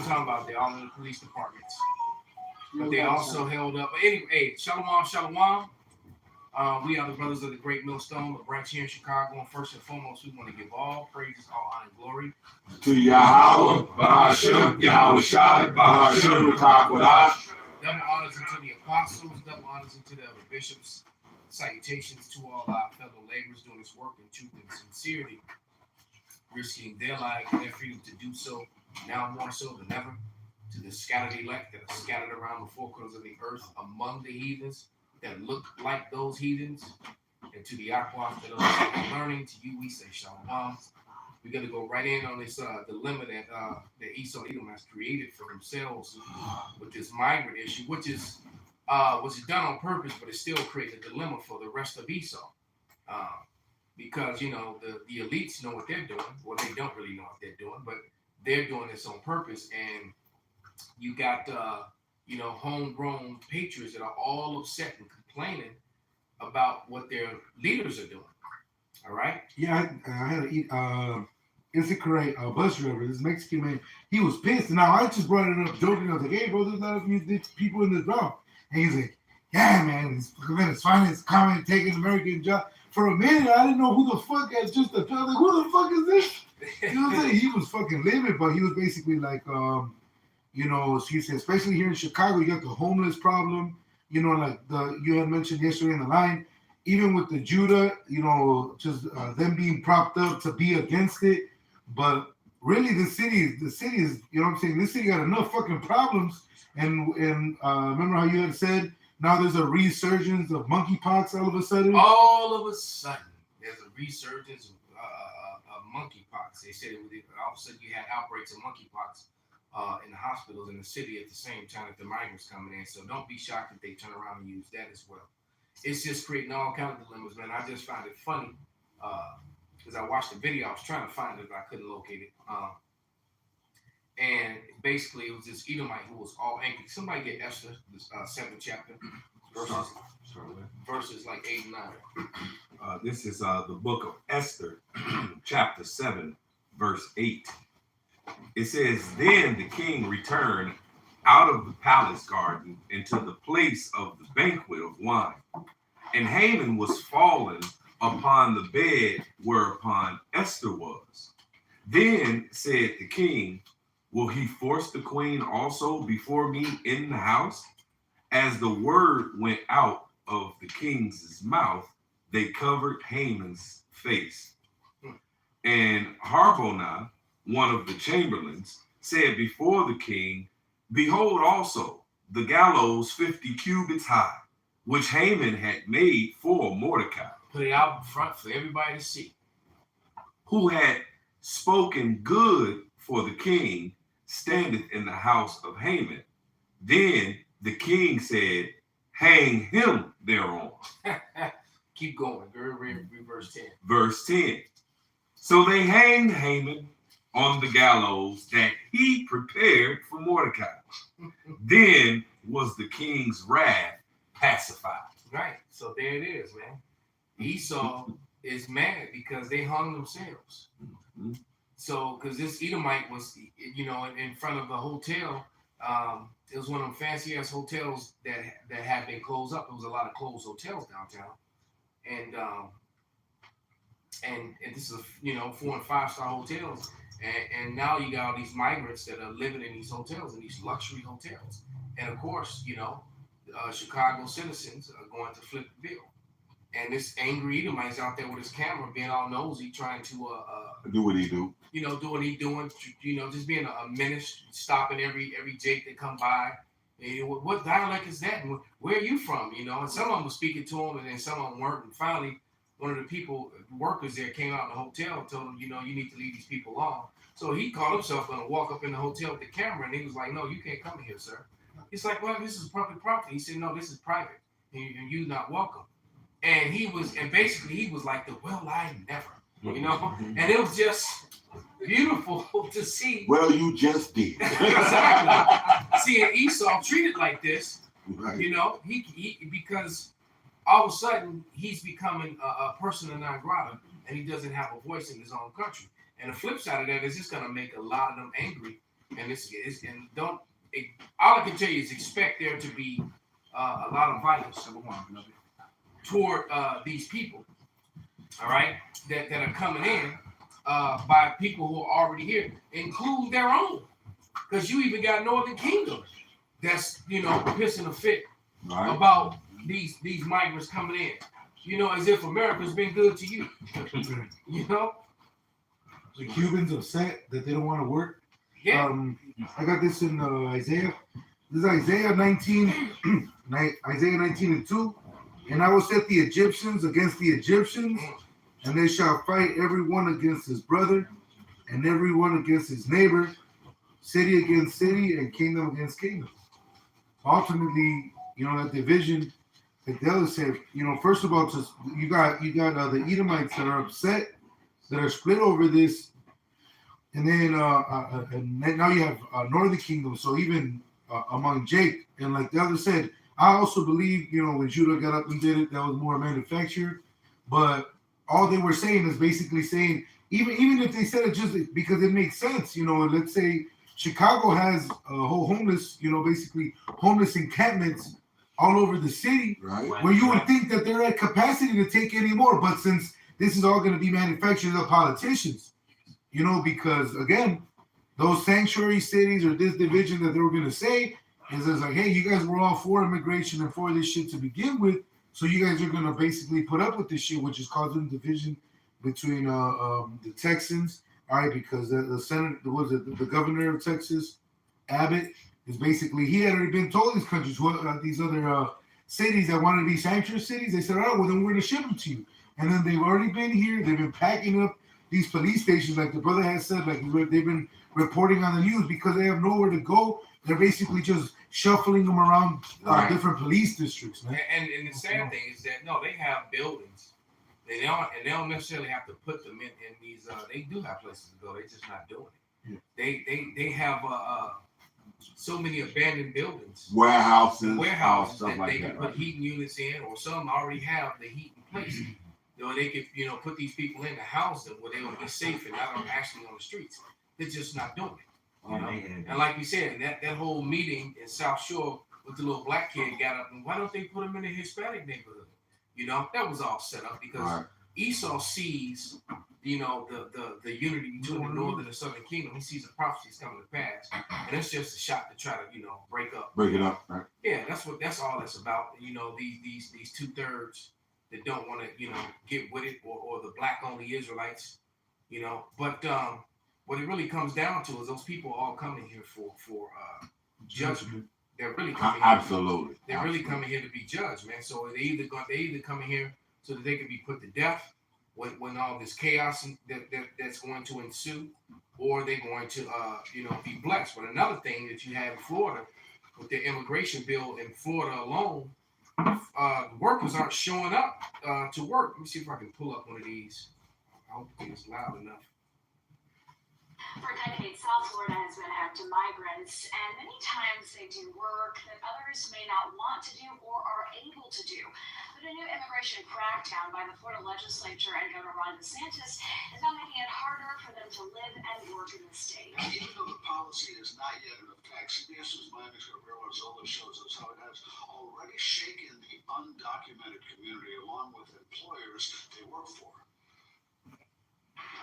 talking about. They're all in the police departments. But they also held up. But anyway, hey, shalom, shalom. We are the brothers of the Great Millstone, the branch here in Chicago. And first and foremost, we want to give all praises, all honor, and glory to Yahweh, Bahashem, Yahweh Shai, Bahashem, Rukakwadash. Double honors unto the apostles, double honors unto the other bishops. Salutations to all our fellow laborers doing this work in truth and sincerity, risking their lives and their freedom to do so, now more so than ever. To the scattered elect that are scattered around the four corners of the earth among the heathens that look like those heathens, and to the aquas that are learning, to you we say shalom. We're going to go right in on this dilemma that Esau Edom has created for themselves with this migrant issue, which is was done on purpose, but it still creates a dilemma for the rest of Esau. Because, you know, the elites know what they're doing. Well, they don't really know what they're doing, but they're doing this on purpose. And you got, you know, homegrown patriots that are all upset and complaining about what their leaders are doing. All right? Yeah, I had to eat bus driver, this Mexican man. He was pissed. Now, I just brought it up joking. I was like, hey, bro, there's a lot of these people in this job. And he's like, yeah, man, it's fine. It's common taking American job. For a minute, I didn't know who the fuck had just a job. Like, who the fuck is this? You know what I'm saying? He was fucking livid, but he was basically like, you know, he said, especially here in Chicago, you got the homeless problem. You know, like you had mentioned yesterday in the line, even with the Judah, you know, just them being propped up to be against it. But really, the city is, you know what I'm saying? This city got enough fucking problems. And remember how you had said now there's a resurgence of monkeypox all of a sudden? All of a sudden, there's a resurgence of monkeypox. They said all of a sudden you had outbreaks of monkeypox in the hospitals in the city at the same time that the migrants coming in. So don't be shocked if they turn around and use that as well. It's just creating all kinds of dilemmas, man. I just find it funny because I watched the video. I was trying to find it, but I couldn't locate it. And basically, it was this Edomite who was all angry. Somebody get Esther, the 7th chapter, verses like 8 and 9. This is the book of Esther, chapter 7, verse 8. It says, then the king returned out of the palace garden into the place of the banquet of wine. And Haman was fallen upon the bed whereupon Esther was. Then said the king, will he force the queen also before me in the house? As the word went out of the king's mouth, they covered Haman's face. And Harbonah, one of the chamberlains, said before the king, behold also the gallows 50 cubits high, which Haman had made for Mordecai. Put it out in front for everybody to see. Who had spoken good for the king, standeth in the house of Haman. Then the king said, hang him thereon. Keep going. Read verse 10. Verse 10. So they hanged Haman on the gallows that he prepared for Mordecai. Then was the king's wrath pacified. Right. So there it is, man. Esau is mad because they hung themselves. Mm-hmm. So, because this Edomite was, you know, in front of a hotel, it was one of them fancy ass hotels that had been closed up. There was a lot of closed hotels downtown, and this is, you know, 4 and 5 star hotels, and now you got all these migrants that are living in these hotels, in these luxury hotels, and of course, you know, Chicago citizens are going to flip the bill. And this angry Edomite's out there with his camera, being all nosy, trying to do what he do. You know, do what he doing. You know, just being a menace, stopping every Jake that come by. And, you know, what dialect is that? And where are you from? You know, and some of them were speaking to him, and then some of them weren't. And finally, one of the workers there, came out in the hotel and told him, you know, you need to leave these people alone. So he called himself going to walk up in the hotel with the camera, and he was like, no, you can't come here, sir. He's like, well, this is public property. He said, no, this is private, and you're not welcome. And he was like the well, I never, you know, and it was just beautiful to see. Well, you just did. Exactly. Seeing Esau treated like this, right. You know, he because all of a sudden he's becoming a persona non grata, and he doesn't have a voice in his own country. And the flip side of that is just going to make a lot of them angry and all I can tell you is expect there to be a lot of violence toward these people, all right, that are coming in by people who are already here, include their own, because you even got Northern Kingdom that's pissing a fit about these migrants coming in, as if America's been good to you, The Cubans upset that they don't want to work. Yeah. I got this in Isaiah. This is Isaiah 19, Isaiah 19 and 2. And I will set the Egyptians against the Egyptians, and they shall fight every one against his brother, and every one against his neighbor, city against city, and kingdom against kingdom. Ultimately, that division, like the other said, first of all, just you got the Edomites that are upset, that are split over this, and then now you have Northern Kingdom. So even among Jake, and like the other said, I also believe when Judah got up and did it, that was more manufactured. But all they were saying is basically saying, even if they said it just because it makes sense, let's say Chicago has a whole basically homeless encampments all over the city, right? Where you would think that they're at capacity to take any more, but since this is all going to be manufactured of politicians, because again, those sanctuary cities or this division that they were going to say is like, hey, you guys were all for immigration and for this shit to begin with, so you guys are going to basically put up with this shit, which is causing division between the Texans, all right, because the Senate, the governor of Texas, Abbott, is basically, he had already been told these countries, these other cities that wanted to be sanctuary cities, they said, all right, well, then we're going to ship them to you. And then they've already been here, they've been packing up these police stations, like the brother has said, like they've been reporting on the news because they have nowhere to go. They're basically just shuffling them around different police districts, man. And the sad thing is that they have buildings. They don't necessarily have to put them in these. They do have places to go. They're just not doing it. Yeah. They have so many abandoned buildings, warehouses, stuff that they can put heating units in, or some already have the heat in place. They could put these people in to house them where they will be safe and not actually on the streets. They're just not doing it. And like we said, that whole meeting in South Shore with the little black kid got up, and why don't they put him in a Hispanic neighborhood? That was all set up because Esau sees, the unity between the northern and southern kingdom. He sees the prophecies coming to pass, and it's just a shot to try to, break it up. Right? Yeah, that's all that's about. These 2/3 that don't want to, get with it, or the black only Israelites, But what it really comes down to is those people all coming here for judgment. They're really coming here. Absolutely. They're really coming here to be judged, man. So they either coming here so that they can be put to death when all this chaos that's going to ensue, or they're going to be blessed. But another thing that you have in Florida with the immigration bill in Florida alone, workers aren't showing up to work. Let me see if I can pull up one of these. I hope it's loud enough. For decades, South Florida has been home to migrants, and many times they do work that others may not want to do or are able to do. But a new immigration crackdown by the Florida legislature and Governor Ron DeSantis is now making it harder for them to live and work in the state. Even though the policy is not yet in effect, CBS's Miami's Gabriela Zola shows us how it has already shaken the undocumented community along with employers they work for.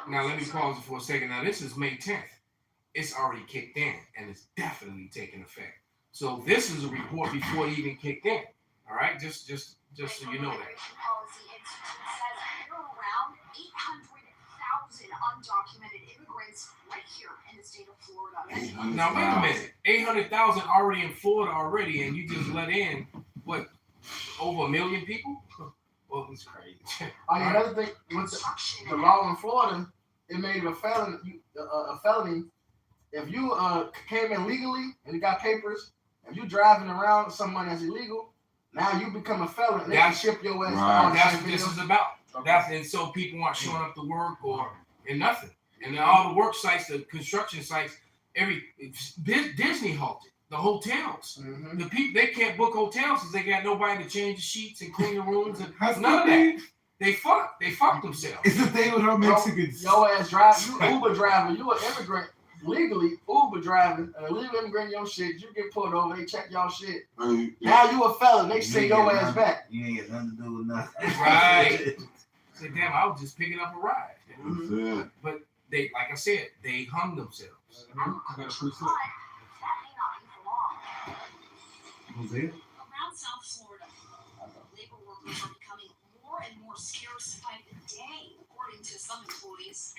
Now, let me pause it for a second. Now, this is May 10th. It's already kicked in, and it's definitely taking effect. So this is a report before it even kicked in. All right? Just so you know that. Policy Institute says there are around 800,000 undocumented immigrants right here in the state of Florida. Now, wait a minute. 800,000 already in Florida already, and you just let in, what, over 1 million people? Well, it's crazy. Another thing with the law in Florida, it made it a felony. If you came in legally and you got papers, if you driving around someone that's illegal, now you become a felon. And they can ship your ass. Right. That's what this is about. Okay. And so people aren't showing up to work and nothing. And all the work sites, the construction sites, Disney halted. The hotels, the people, they can't book hotels because they got nobody to change the sheets and clean the rooms and none of that. They fucked themselves. It's the thing with our Mexicans. Your ass drive, you Uber driver, you an immigrant. legally Uber driving, illegal immigrant your shit, you get pulled over, they check y'all shit. Yeah. Now you a felon, they send your ass back. You ain't got nothing to do with nothing. Right. Say, damn, I was just picking up a ride. That's it. But they, like I said, they hung themselves. I got a free But foot. that may not be for long. Jose? Around South Florida, labor workers are becoming more and more scarce by the day, according to some employees.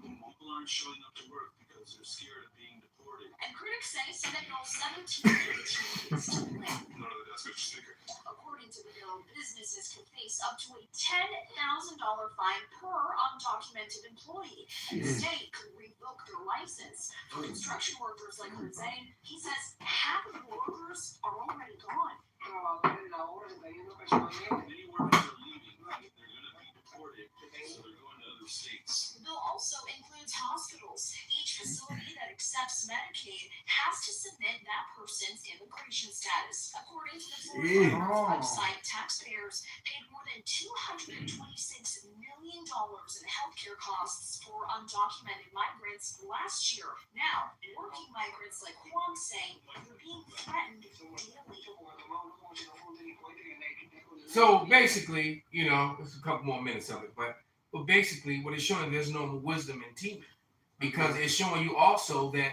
People aren't showing up to work because they're scared of being deported. And critics say Senate Bill 1718 is too late. No, that's good sticker. According to the bill, businesses could face up to a $10,000 fine per undocumented employee. And the state could revoke their license. For construction workers like Jose, he says half of the workers are already gone. Many workers are leaving. They're going to be deported, so they're going to other states. The bill also includes hospitals. Each facility that accepts Medicaid has to submit that person's immigration status. According to the Florida website, taxpayers paid more than $226 million in healthcare costs for undocumented migrants last year. Now, working migrants like Juan say they're being threatened daily. So basically, you know, there's a couple more minutes of it, but basically what it's showing, there's no wisdom in teaming, because it's showing you also that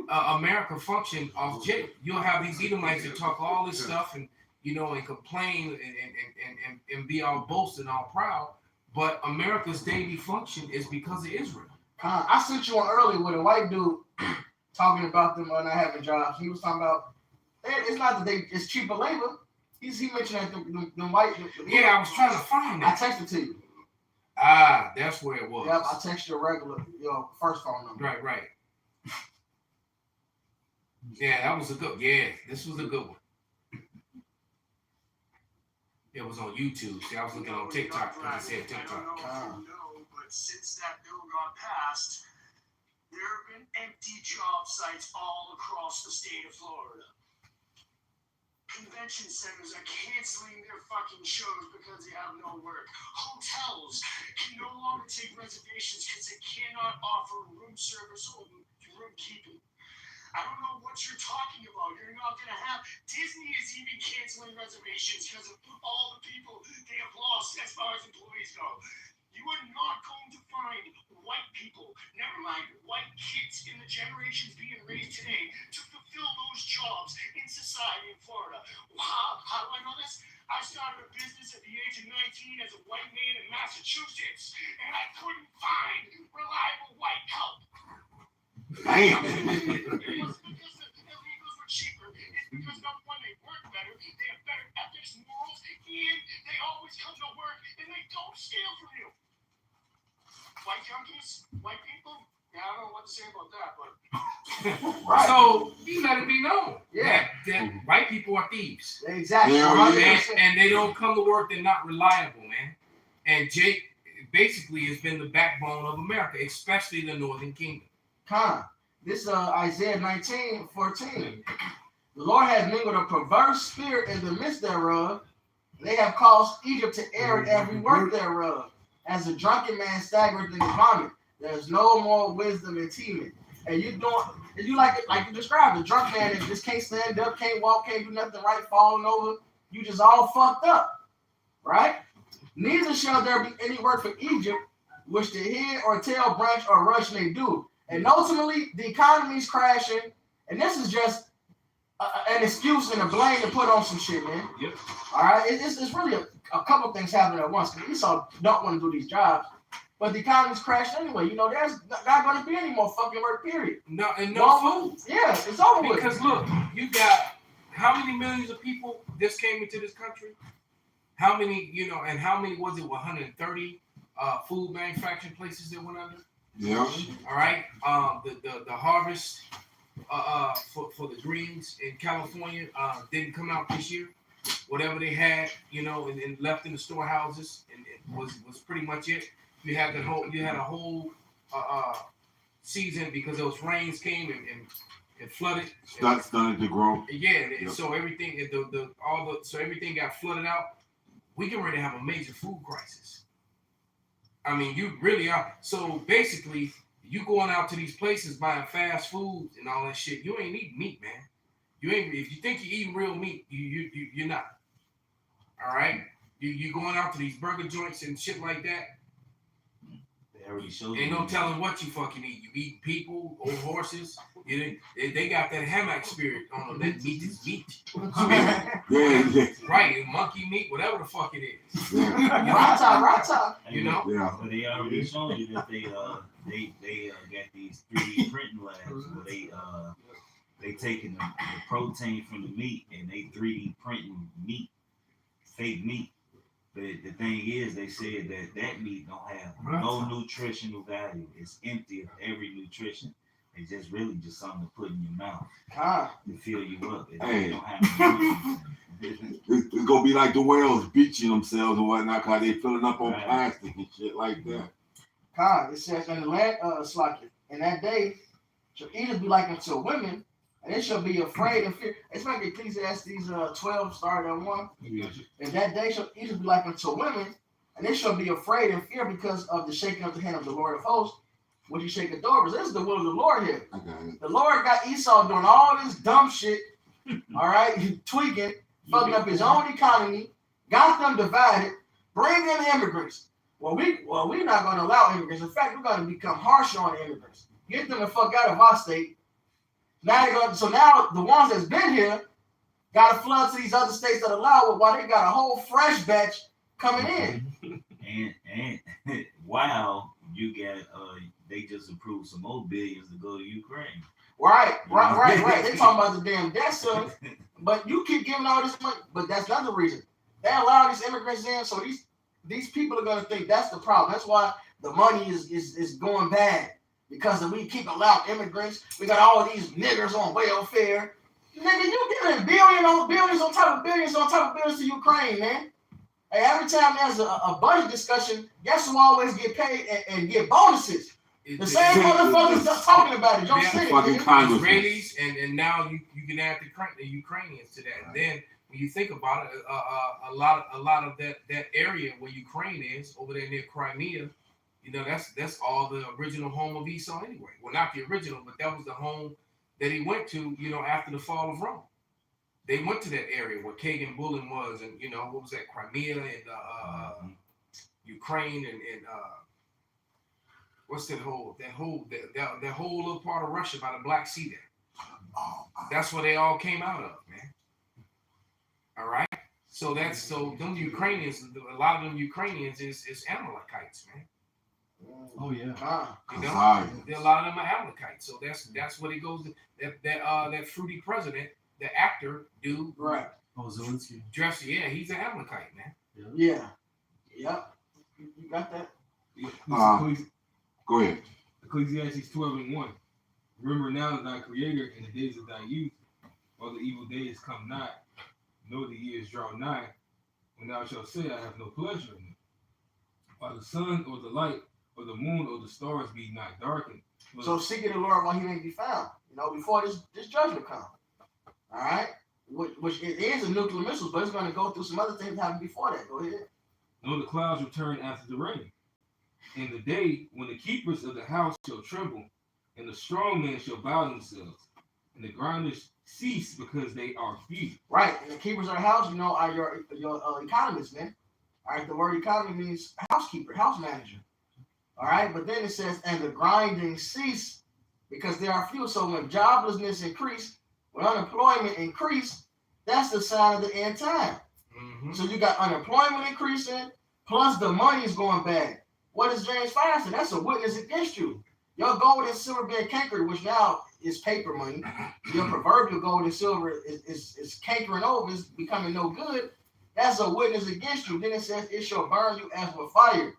America functioned off jail. You'll have these Edomites that talk all this stuff and, you know, and complain and be all boasting, all proud, but America's daily function is because of Israel. I sent you one earlier with a white dude talking about them not having jobs. He was talking about it's not that it's cheaper labor. He mentioned that the white. Yeah, I was trying to find I that. texted to you. Ah, that's where it was. Yep, I texted your regular, your first phone number. Right. Yeah, that was a good. Yeah, this was a good one. It was on YouTube. See, I was looking on TikTok because it said TikTok. I don't know if you know, but since that bill got passed, there have been empty job sites all across the state of Florida. Convention centers are canceling their fucking shows because they have no work. Hotels can no longer take reservations because they cannot offer room service or room keeping. I don't know what you're talking about. You're not going to have. Disney is even canceling reservations because of all the people they have lost as far as employees go. You are not going to find white people, never mind white kids in the generations being raised today to fulfill those jobs in society in Florida. How do I know this? I started a business at the age of 19 as a white man in Massachusetts, and I couldn't find reliable white help. Damn. It wasn't because the illegals were cheaper. It's because number one, they work better, they have better ethics, morals, and they always come to work and they don't steal from you. White junkies, white people. Yeah, I don't know what to say about that, but Right. So you let it be known Yeah. that white people are thieves. Exactly. Yeah, And they don't come to work, they're not reliable, man. And Jake basically has been the backbone of America, especially the Northern Kingdom. This is Isaiah 19:14. The Lord has mingled a perverse spirit in the midst thereof. They have caused Egypt to err in every work thereof. As a drunken man staggereth in his vomit, there's no more wisdom in teaming. And you like you described, the drunk man that just can't stand up, can't walk, can't do nothing right, falling over. You just all fucked up, right? Neither shall there be any work for Egypt, which the head or tail, branch or rush may do. And ultimately, the economy is crashing, and this is just an excuse and a blame to put on some shit, man. Yep. All right, it's really a couple things happening at once. Because Esau don't want to do these jobs, but the economy's crashing anyway. You know, there's not going to be any more fucking work. Period. No Well, food. Yeah, it's over with. Because look, you got how many millions of people just came into this country? How many, and how many was it? 130 food manufacturing places that went under? Yeah. All right. The harvest for the greens in California didn't come out this year. Whatever they had, and left in the storehouses, and it was pretty much it. You had a whole season because those rains came and flooded. Started to grow. Yeah. Yep. So everything so everything got flooded out. We get ready to have a major food crisis. I mean, you really are. So basically, You going out to these places buying fast food and all that shit. You ain't eating meat, man. You ain't. If you think you're eating real meat, you're not. All right. You going out to these burger joints and shit like that. They already showed Ain't you. no telling what you fucking eat. You eat people, old horses. They got that hammock spirit on them. That meat is meat. Yeah. Right, monkey meat, whatever the fuck it is. Rata. You know? Yeah. But they already showed you that they got these 3D printing labs where they taking the protein from the meat and they 3D printing meat, fake meat. But the thing is, they said that meat don't have no nutritional value. It's empty of every nutrition. It's just really just something to put in your mouth to fill you up. It don't have nutrition. It's gonna be like the whales beaching themselves and whatnot, cause they filling up on plastic and shit like that. It says in the land, Slacky, in that day, shall either be like unto women, and they shall be afraid and fear. It's like Ecclesiastes 12 started at 1. And that day shall either be like unto women, and they shall be afraid and fear because of the shaking of the hand of the Lord of hosts, when you shake the door. This is the will of the Lord here. Okay. The Lord got Esau doing all this dumb shit, all right, tweaking, fucking up his own economy, got them divided, bring in immigrants. Well, we're not going to allow immigrants. In fact, we're going to become harsher on immigrants. Get them the fuck out of our state. So now the ones that's been here got to flood to these other states that allow it while they got a whole fresh batch coming in. And wow, you got they just approved some more billions to go to Ukraine. Right. They talking about the damn debt ceiling, but you keep giving all this money. But that's another reason they allow these immigrants in, so these people are gonna think that's the problem. That's why the money is going bad. Because we keep allowing immigrants, we got all these niggers on welfare. Nigga, you giving billions on top of billions to Ukraine, man. Hey, every time there's a budget discussion, guess who always get paid and get bonuses? The same motherfuckers that's talking about it. Don't say it. Israelis, and now you can add the Ukrainians to that. And then when you think about it, a lot of that area where Ukraine is over there near Crimea. You know, that's all the original home of Esau anyway. Well, not the original, but that was the home that he went to, you know, after the fall of Rome. They went to that area where Kagan Bullen was, and, you know, what was that, Crimea and Ukraine and what's that whole little part of Russia by the Black Sea there. That's where they all came out of, man. All right? So them Ukrainians, a lot of them Ukrainians is Amalekites, man. Oh yeah. You know, a lot of them are Amalekites. So that's what it goes. That fruity president, the actor dude, right? Oh, Zelensky. Dressed, yeah, he's an Amalekite, man. Yeah. Yep. You got that? Go ahead. Ecclesiastes 12:1. Remember now thy creator in the days of thy youth, while the evil days come not, nor the years draw nigh, when thou shalt say, I have no pleasure in it. While the sun or the light or the moon or the stars be not darkened. So seeking the Lord while he may be found, you know, before this judgment comes. All right? Which it is a nuclear missiles, but it's going to go through some other things that happened before that. Go ahead. Nor the clouds return after the rain. And the day when the keepers of the house shall tremble, and the strong men shall bow themselves, and the grinders cease because they are few. Right. And the keepers of the house, you know, are your economists, man. All right. The word economy means housekeeper, house manager. All right, but then it says, and the grinding cease because there are few. So when joblessness increase, when unemployment increase, that's the sign of the end time. Mm-hmm. So you got unemployment increasing, plus the money's going bad. What is James 5 saying? That's a witness against you. Your gold and silver being cankered, which now is paper money. Your proverbial gold and silver is cankering over, is becoming no good. That's a witness against you. Then it says, it shall burn you as with fire.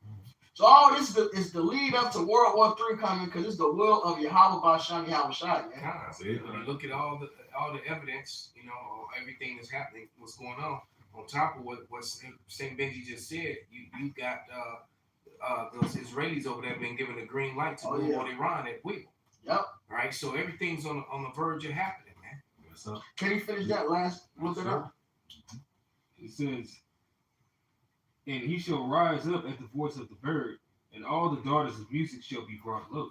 So all this is the lead up to World War III coming, because it's the will of Yahweh Bashani Yahushai, man. When you look at all the evidence, you know, everything that's happening, what's going on top of what Saint Benji just said, you got those Israelis over there being given the green light to move on Iran at will. Yep. All right, so everything's on the verge of happening, man. So, can you finish that last little bit up? It says, and he shall rise up at the voice of the bird, and all the daughters of music shall be brought low.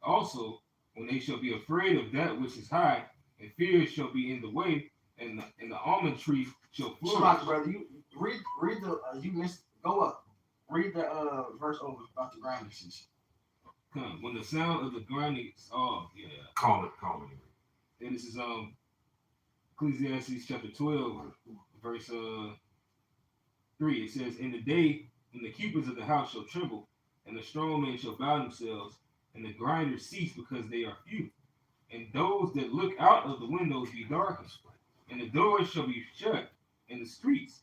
Also, when they shall be afraid of that which is high, and fear shall be in the way, and the almond tree shall flourish. Shalom, brother. You read the you missed. Go up. Read the verse over about the grinding season. Come, when the sound of the grinding, oh yeah. Call it. And this is Ecclesiastes chapter 12, verse 3. It says, "In the day when the keepers of the house shall tremble, and the strong men shall bow themselves, and the grinders cease because they are few, and those that look out of the windows be darkened, and the doors shall be shut in the streets,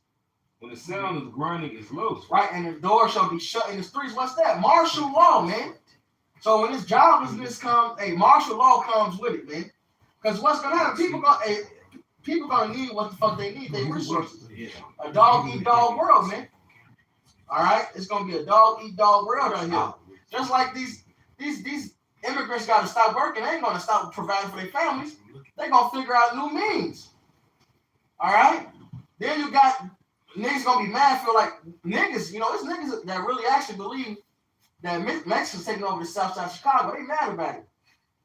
when the sound of the grinding is low." Right, and the door shall be shut in the streets. What's that? Martial law, man. So when this joblessness comes, martial law comes with it, man. Because what's gonna happen? People gonna need what the fuck they need. They resources. A dog eat dog world, man. All right, it's gonna be a dog eat dog world out here. Just like these immigrants got to stop working. They ain't gonna stop providing for their families. They gonna figure out new means. All right. Then you got niggas gonna be mad for like niggas. You know, it's niggas that really actually believe that Mexicans taking over the south side of Chicago. They mad about it.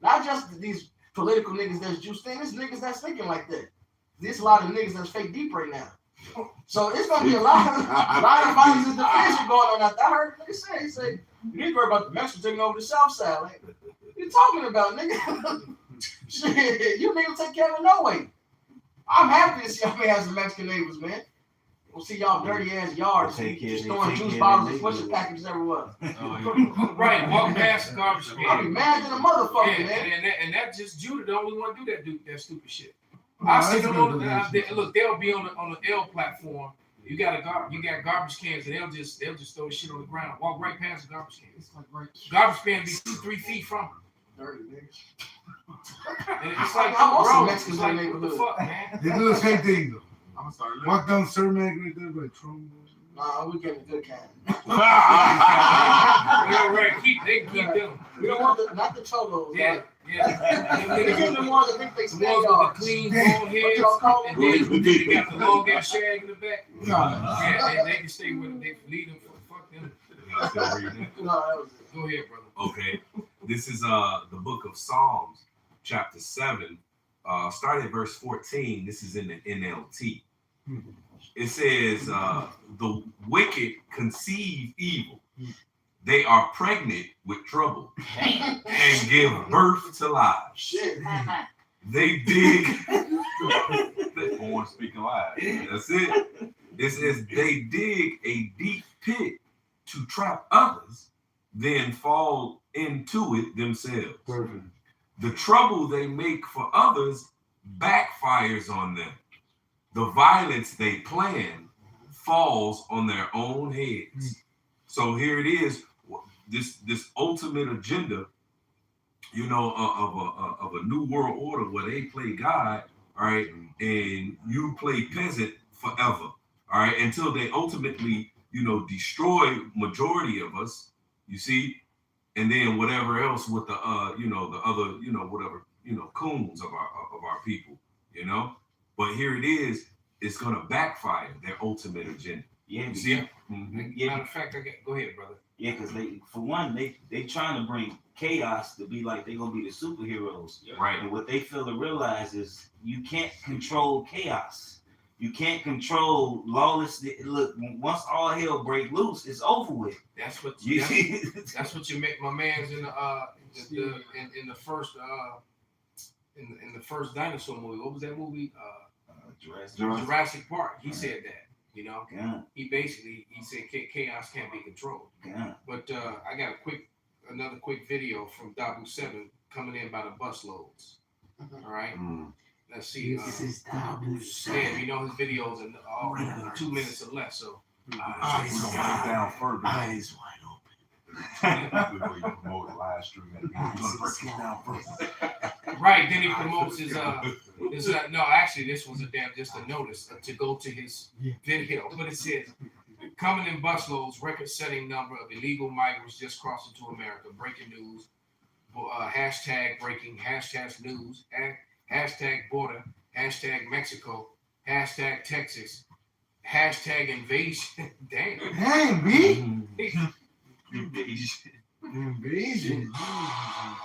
Not just these political niggas that's juiced in. It's niggas that's thinking like that. There's a lot of niggas that's fake deep right now. So it's gonna be a lot of violence and division going on out there. I heard niggas say, you need to worry about the Mexicans taking over the south side. Like, what you talking about, nigga? Shit, you niggas take care of it no way. I'm happy to see y'all have some Mexican neighbors, man. We'll see y'all dirty ass yards just throwing juice bottles and pushing packages everywhere. Right, walk past the garbage can. I'll be mad to the motherfucker, man. And that's just Judah, the only one to do that stupid shit. I see them on look, they'll be on the L platform. You got garbage cans, and they'll just throw shit on the ground. Walk right past the garbage can. It's like garbage can be 2-3 feet from them. Dirty niggas. And it's like, I'm also bro, Mexican it's like, in the what the neighborhood. fuck, man? They do the same thing though. I'm gonna start Walk down Cermak right there, like Trump. Nah, we getting a good kind. Right, they keep them. We don't want not the cholos. Yeah. We give them ones that think they The stand ones with yards. the clean bald heads, and then they got the long ass shag in the back. Yeah, they can stay with them. They can lead them. Fuck them. No, that was it. Go ahead, brother. Okay. This is the book of Psalms, chapter 7. Start at verse 14. This is in the NLT. It says, the wicked conceive evil. They are pregnant with trouble and give birth to lies. Shit. They dig. They born speaking lies. That's it. It says they dig a deep pit to trap others, then fall into it themselves. Perfect. The trouble they make for others backfires on them. The violence they plan falls on their own heads. So here it is, this ultimate agenda, of a new world order where they play God, all right, and you play peasant forever, all right, until they ultimately, destroy majority of us, you see, and then whatever else with the the other, whatever, coons of our people, But here it is, it's gonna backfire their ultimate agenda. Yeah, You see? Matter of fact, go ahead, brother. Yeah, because they trying to bring chaos to be like they're gonna be the superheroes. Right. And what they fail to realize is you can't control chaos. You can't control lawlessness. Look, once all hell break loose, it's over with. That's what You see? that's what you make my man's in the first in the first dinosaur movie. What was that movie? Jurassic Park. He said that. Yeah. He said chaos can't be controlled. Yeah. But I got another quick video from Dabu 7 coming in by the busloads. All right. Let's see. This is Dabu 7. Yeah, his videos are all 2 minutes or less. So Eyes down further. Eyes wide Before you promote the live stream, you're gonna break it down further. right, then he promotes his no, actually this was just a notice to go to his video, but it says coming in busloads, record-setting number of illegal migrants just crossed into America. Breaking news, hashtag breaking, hashtag news, hashtag border, hashtag Mexico, hashtag Texas, hashtag invasion. Damn. Dang, B. Invasion.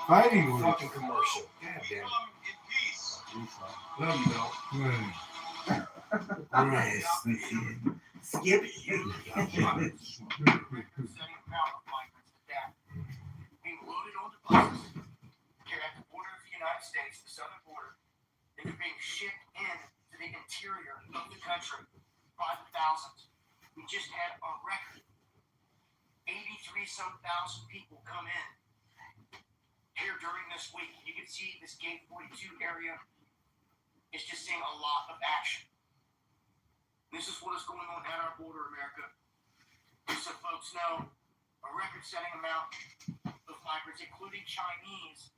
Fighting words. Fucking commercial. God damn it. No, you don't. Right. Skip. Being loaded onto buses, here at the border of the United States, the southern border, and they're being shipped in to the interior of the country by the thousands. We just had a record. 83-some thousand people come in here during this week. You can see this gate 42 area is just seeing a lot of action. This is what is going on at our border, America. Just so folks know, a record-setting amount of migrants, including Chinese,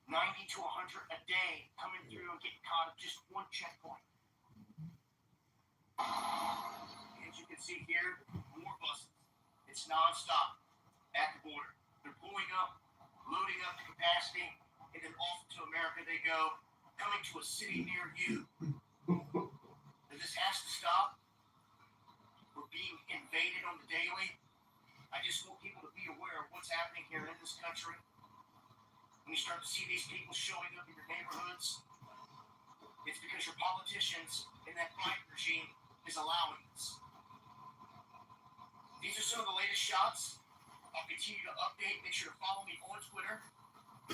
90 to 100 a day coming through and getting caught at just one checkpoint. As you can see here, more buses. It's non-stop at the border. They're pulling up, loading up to capacity, and then off to America they go, coming to a city near you. This has to stop. We're being invaded on the daily. I just want people to be aware of what's happening here in this country. When you start to see these people showing up in your neighborhoods, it's because your politicians and that Biden regime is allowing this. These are some of the latest shots. I'll continue to update. Make sure to follow me on Twitter.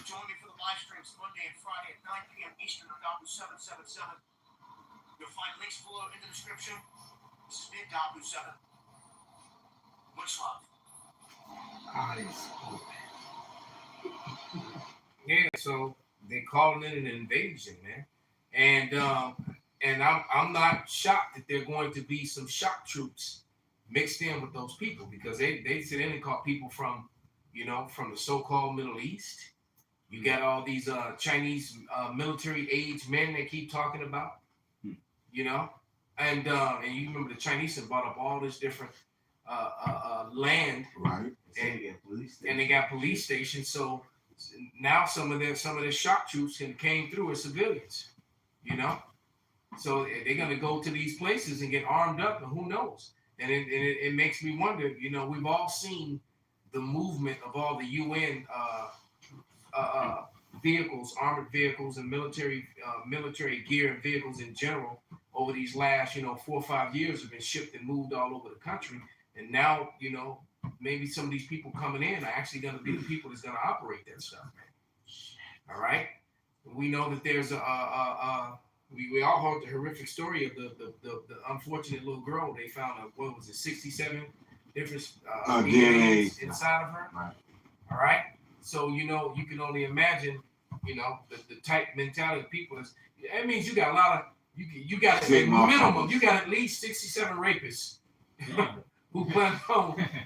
Join me for the live streams Monday and Friday at 9 p.m. Eastern on Dabu 777. You'll find links below in the description. This has been Dabu 7. Much love. Yeah, so they calling it an invasion, man. And I'm not shocked that there are going to be some shock troops mixed in with those people, because they sit in and call people from, from the so-called Middle East. You got all these Chinese military age men they keep talking about, and you remember the Chinese have bought up all this different land, Right. and they got police stations. So now some of the shock troops came through as civilians, So they're gonna go to these places and get armed up, and who knows? And it makes me wonder. We've all seen the movement of all the UN vehicles, armored vehicles, and military gear and vehicles in general over these last 4 or 5 years have been shipped and moved all over the country. And now maybe some of these people coming in are actually going to be the people that's going to operate that stuff, man. All right. We know that there's we all heard the horrific story of the unfortunate little girl. They found 67 different DNAs inside of her. Right. All right. So you can only imagine the type mentality of people is. That means you got a lot of you got at minimum you got at least 67 rapists who plan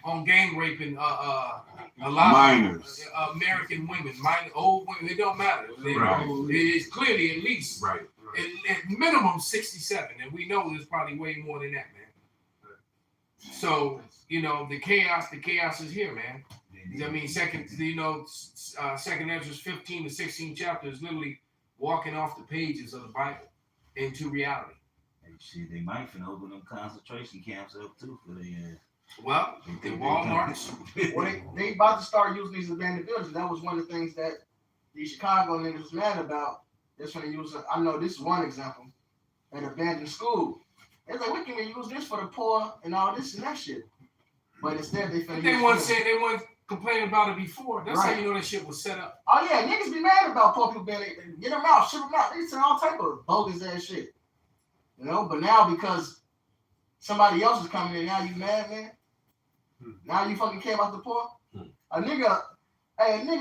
on gang raping a lot minors. of American women, old women. It don't matter. It is clearly at least at minimum 67, and we know there's probably way more than that, man. So the chaos is here, man. I mean, second Ezra's 15 to 16 chapters literally walking off the pages of the Bible into reality. Hey, shit, they might finna open them concentration camps up too for the Well, the Walmarts. Well, they about to start using these abandoned buildings. That was one of the things that the Chicago niggas was mad about. They're trying to use it. I know this is one example. An abandoned school. They're like, we can use this for the poor and all this and that shit. But instead they finna They weren't complaining about it before. That's how you know that shit was set up. Oh yeah, niggas be mad about poor people being get them out, ship them out. They say all type of bogus ass shit. But now because somebody else is coming in, now you mad, man? Now you fucking care about the poor? A nigga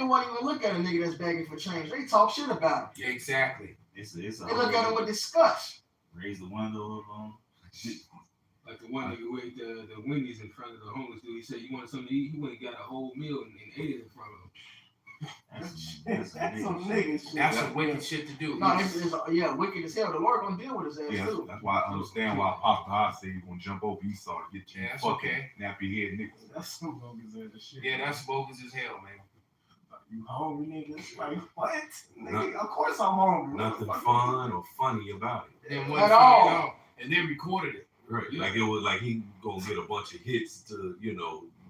won't even look at a nigga that's begging for change. They talk shit about him. Exactly. They look at him with disgust. Raise the window on. Like the one nigga with the Wendy's in front of the homeless dude. He said, "You want something to eat?" He went and got a whole meal and ate it in front of him. That's some nigga shit. That's some wicked shit to do. No, it's wicked as hell. The Lord gonna deal with his ass too. That's why I understand why Apostle High said he's gonna jump over Esau to get you that's fucking okay. nappy head niggas. That's some bogus ass shit. Yeah, that's bogus as hell, man. You hungry niggas? Like what? Nigga, of course I'm hungry. Nothing fun or funny about it. And at all. And they recorded it. Right. Like it was like he gonna get a bunch of hits to,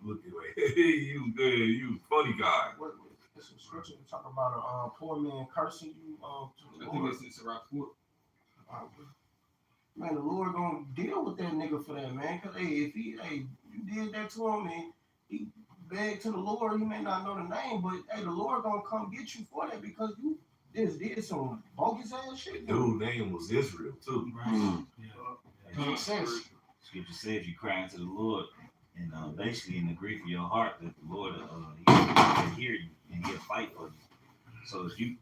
Look at you good. You funny guy. What it's a scripture to talk about a poor man cursing you to the I think Lord. it's in Sirach 4. Man, the Lord gonna deal with that nigga for that, man. Cause if you did that to him and he begged to the Lord, you may not know the name, but the Lord gonna come get you for that because you did some bogus ass shit. Dude's name was Israel too. Mm. Makes sense. Scripture says you cry to the Lord, and basically in the grief of your heart that the Lord he'll hear you and he'll fight for you. So if you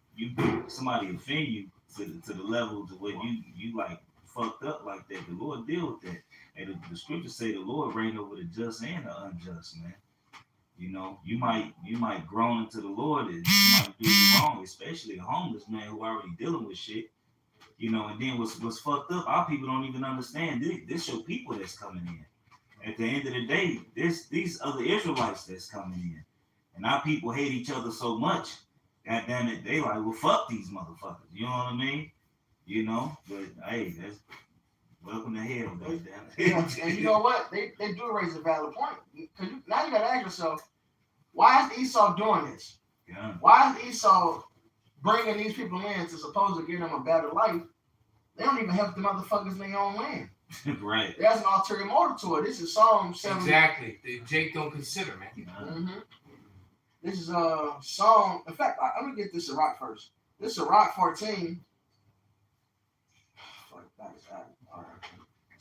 somebody offend you to the level to where you like fucked up like that, the Lord deal with that. And the scriptures say the Lord reign over the just and the unjust, man. You know, you might groan into the Lord and somebody do you wrong, especially a homeless man who already dealing with shit. You know, and then what's fucked up, our people don't even understand this your people that's coming in. At the end of the day, these other Israelites that's coming in. And our people hate each other so much, God damn it, they like, well, fuck these motherfuckers. You know what I mean? You know, but hey, that's welcome to hell, goddamn it. Yeah, and you know what? They do raise a valid point. Because now you gotta ask yourself, why is Esau doing this? Yeah. Why is Esau bringing these people in to supposedly give them a better life? They don't even help the motherfuckers in their own land. Right. There's an ulterior motive to it. This is Psalm 7. Exactly. The Jake don't consider, man. Mm-hmm. This is Psalm. In fact, I'm gonna get this Sirach first. This is Sirach 14. Fuck, that is that. All right.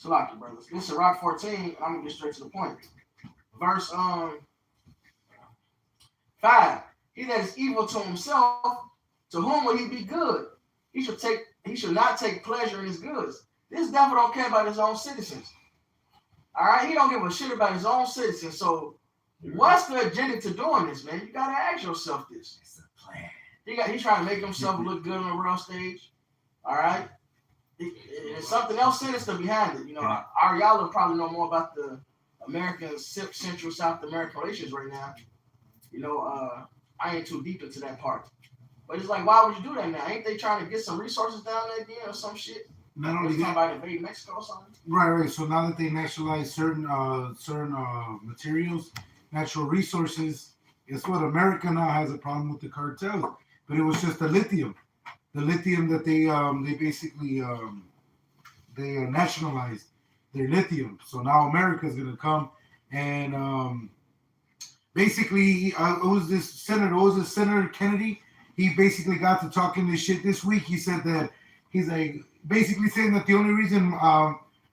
Salaki, brothers. This is Sirach 14. And I'm gonna get straight to the point. Verse 5. He that is evil to himself, to whom will he be good? He should not take pleasure in his goods. This devil don't care about his own citizens. All right, he don't give a shit about his own citizens. So, what's the agenda to doing this, man? You gotta ask yourself this. It's a plan. He's trying to make himself look good on the world stage. All right, there's something else sinister behind it. You know, y'all will probably know more about the American Central South American relations right now. You know, I ain't too deep into that part. But it's like, why would you do that now? Ain't they trying to get some resources down there again or some shit? Not only that, about invading Mexico or something. right. So now that they nationalize certain materials, natural resources, guess what? America now has a problem with the cartels. But it was just the lithium that they basically nationalized their lithium. So now America is gonna come and basically it was Senator Kennedy. He basically got to talking this shit this week. He said that he's like basically saying that the only reason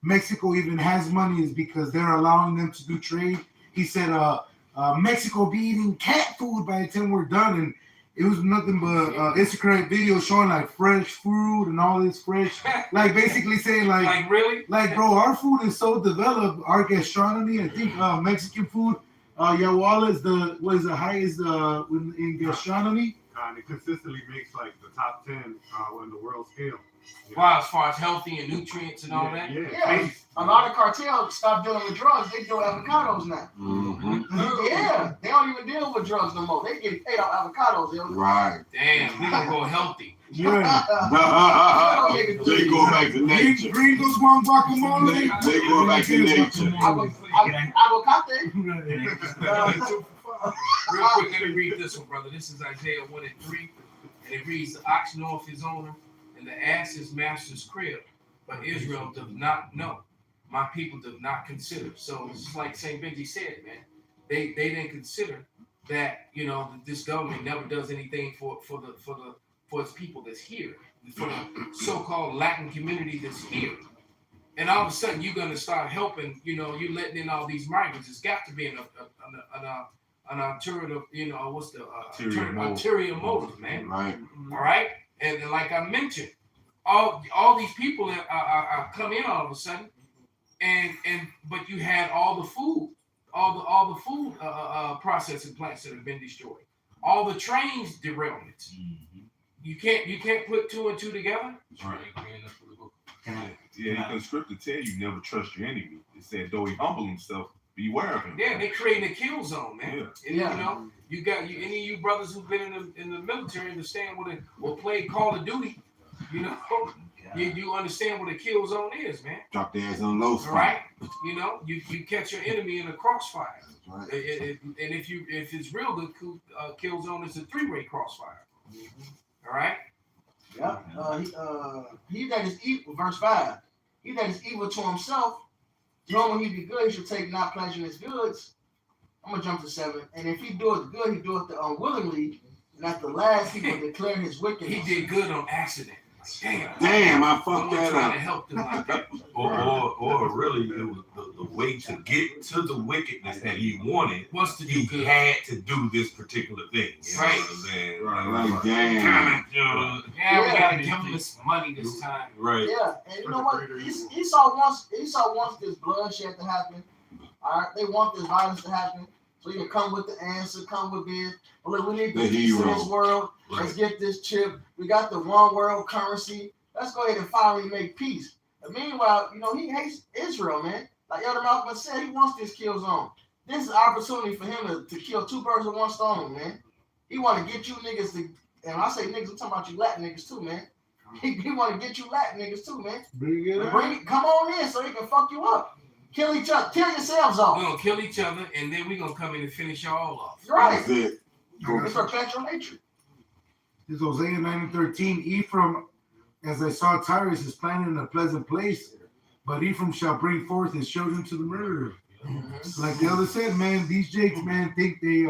Mexico even has money is because they're allowing them to do trade. He said Mexico be eating cat food by the time we're done, and it was nothing but Instagram videos showing like fresh fruit and all this fresh, like basically saying like really, like bro, our food is so developed. Our gastronomy, I think Mexican food, Yahuala is the highest in gastronomy. And it consistently makes like the top 10 on the world scale. Wow, as far as healthy and nutrients and all that. Yeah, a lot of cartels stop dealing with drugs. They deal with avocados now. Mm-hmm. Yeah, they don't even deal with drugs no more. They get paid off avocados. Right. Damn, we gonna go healthy. Yeah. They go back to nature. Gringos want guacamole. They go back to nature. Avocate. Real quick, let me read this one, brother. This is Isaiah 1:3, and it reads, "The ox knoweth his owner, and the ass his master's crib, but Israel does not know. My people do not consider." So it's just like St. Benji said, man. They didn't consider that, you know, this government never does anything for its people that's here, for the so-called Latin community that's here. And all of a sudden, you're gonna start helping. You know, you're letting in all these migrants. It's got to be an ulterior, you know, what's the ulterior motive, man? Right. All right, and like I mentioned, all these people are come in all of a sudden, but you had all the food, all the food processing plants that have been destroyed, all the trains derailments. Mm-hmm. You can't put two and two together. Right. Yeah, because scripture tell you never trust your enemy. It said, though he humble himself, beware of him. Yeah, they creating a kill zone, man. Yeah. And, you know, you got any of you brothers who've been in the military understand what play Call of Duty. You know, You understand what a kill zone is, man. Drop their ass on low All spot. right, you know, you catch your enemy in a crossfire. Right. And if it's real good, kill zone is a 3-way crossfire. All right. Yeah. He that is evil, verse 5. He that is evil to himself, knowing he be good, he should take not pleasure in his goods. I'm gonna jump to 7. And if he doeth good, he doeth it unwillingly, and at the last he will declare his wickedness. He did good on accident. Damn, I fucked that trying up. to help them like that. Or really, it was the way to get to the wickedness that he wanted. What's to do He good? had to do this particular thing. You know Right. what I'm saying? Like, damn. Yeah, we gotta give him this money this time. Right. Yeah, and you know what? Esau wants this bloodshed to happen. All right, they want this violence to happen. So you can come with the answer, come with this. Well, look, we need The peace in hero. this world. Let's get this chip. We got the one world currency. Let's go ahead and finally make peace. And meanwhile, you know, he hates Israel, man. Like Elder Malcolm said, he wants this kill zone. This is an opportunity for him to kill 2 birds with 1 stone, man. He want to get you niggas to, and when I say niggas, I'm talking about you Latin niggas too, man. He want to get you Latin niggas too, man. Bring it up. Come on in so he can fuck you up. Kill each other. Kill yourselves off. We're gonna kill each other, and then we're gonna come in and finish y'all off. Right. That's it. It's perpetual hatred. This is Hosea 9:13. Ephraim, as I saw Tyrus, is planted in a pleasant place, but Ephraim shall bring forth his children to the murder. Like the other said, man, these Jakes, man, think they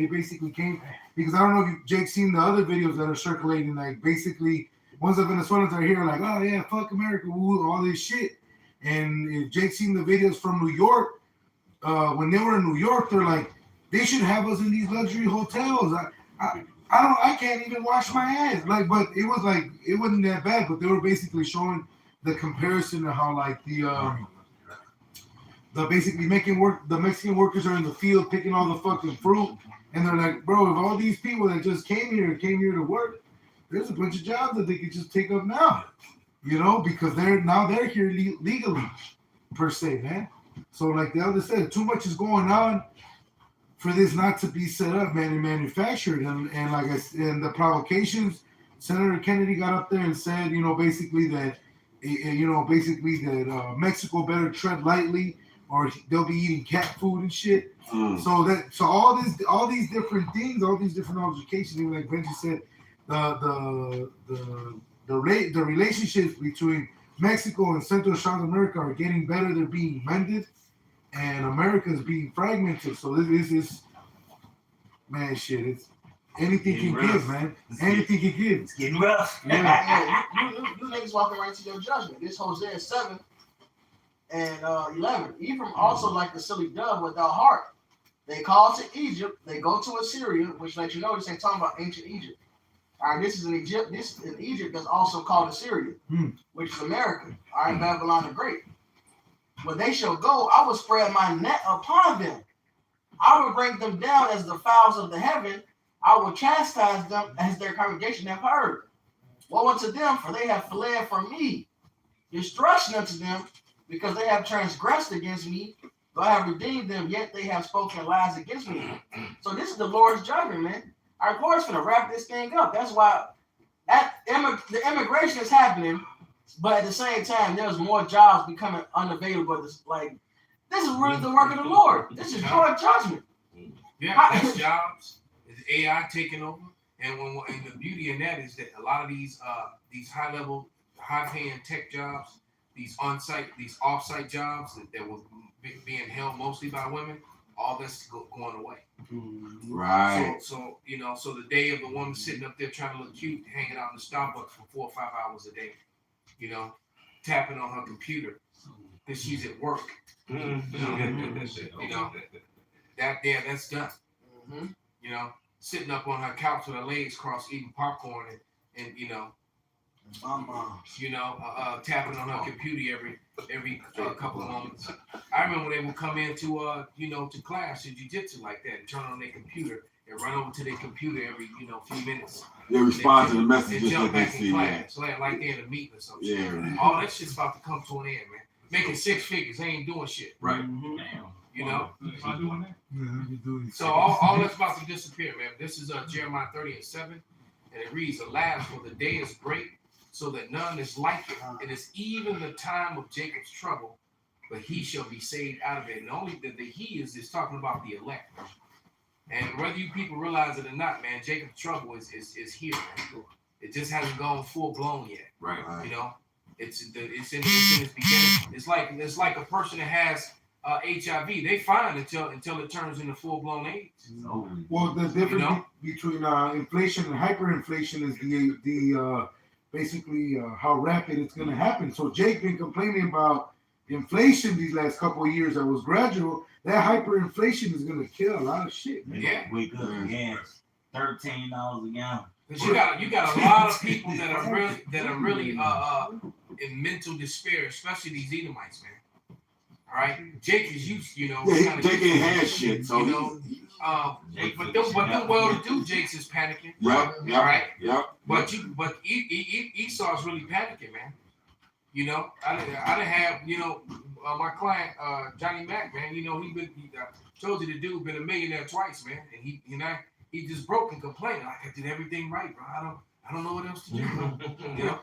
basically came because I don't know if Jake's seen the other videos that are circulating. Like basically, ones of Venezuelans are here, like, oh yeah, fuck America, woo, all this shit. And if Jake's seen the videos from New York, when they were in New York, they're like, they should have us in these luxury hotels. I can't even wash my hands. Like, but it wasn't that bad. But they were basically showing the comparison of how like the basically making work. The Mexican workers are in the field picking all the fucking fruit, and they're like, bro, if all these people that just came here to work, there's a bunch of jobs that they could just take up now, you know, because they're here legally, per se, man. So like the other said, too much is going on for this not to be set up, man, and manufactured. And like I said, and the provocations, Senator Kennedy got up there and said, you know, basically that Mexico better tread lightly, or they'll be eating cat food and shit. So all these different things, all these different altercations, even like Benji said, the relationships between Mexico and Central South America are getting better. They're being mended, and America is being fragmented. So this is, man, shit. It's anything can give, man. Anything can give. It's getting rough. Yeah, you niggas walking right to your judgment. This Hosea 7 and 11. Ephraim also like the silly dove without heart. They call to Egypt. They go to Assyria, which lets you know this ain't talking about ancient Egypt. All right, this is in Egypt. This in Egypt that's also called Assyria, which is America. All right, Babylon the Great. When they shall go, I will spread my net upon them. I will bring them down as the fowls of the heaven. I will chastise them as their congregation have heard. Woe unto them, for they have fled from me. Destruction unto them, because they have transgressed against me. Though I have redeemed them, yet they have spoken lies against me. So this is the Lord's judgment, man. Our Lord's going to wrap this thing up. That's why the immigration is happening, but at the same time, there's more jobs becoming unavailable. This is really the work of the Lord. This is your judgment. Yeah, that's jobs. It's AI taking over, and the beauty in that is that a lot of these high-level, high-paying tech jobs, these on-site, these off-site jobs that were being held mostly by women, all that's going away. Right. So the day of the woman sitting up there trying to look cute, hanging out in the Starbucks for 4 or 5 hours a day, you know, tapping on her computer because she's at work. You know, that's done. You know, sitting up on her couch with her legs crossed, eating popcorn and you know, tapping on her computer every couple of moments. I remember when they would come into to class in jiu-jitsu like that and turn on their computer and run over to their computer every few minutes. They respond to the messages jump that they back in see. class, like they're in a meeting or something. Yeah. All that shit's about to come to an end, man. Making 6 figures, they ain't doing shit. Right. Damn. You know. Yeah, So all that's about to disappear, man. This is Jeremiah 30:7, and it reads, "Alas, for the day is great, so that none is like it. It is even the time of Jacob's trouble, but he shall be saved out of it. And only the he is talking about the elect. And whether you people realize it or not, man, Jacob's trouble is here, man. It just hasn't gone full blown yet. Right. You know, it's in its beginning. It's like a person that has HIV. They fine until it turns into full blown AIDS. Well, the difference between inflation and hyperinflation is the basically how rapid it's going to happen. So Jake been complaining about inflation these last couple of years that was gradual. That hyperinflation is going to kill a lot of shit, man. Yeah. Wake up again. $13 a gallon. Because you got a lot of people that are really in mental despair, especially these Edomites, man. All right, Jake is used, you know. Yeah, Jake ain't had shit, so you know. But them well-to-do Jakes is panicking. Yep. All right. Yep. But Esau's really panicking, man. You know, I didn't have, you know, my client Johnny Mac, man. You know, he told you the dude been a millionaire twice, man, and he just broke and complained like I did everything right, bro. I don't know what else to do. You know,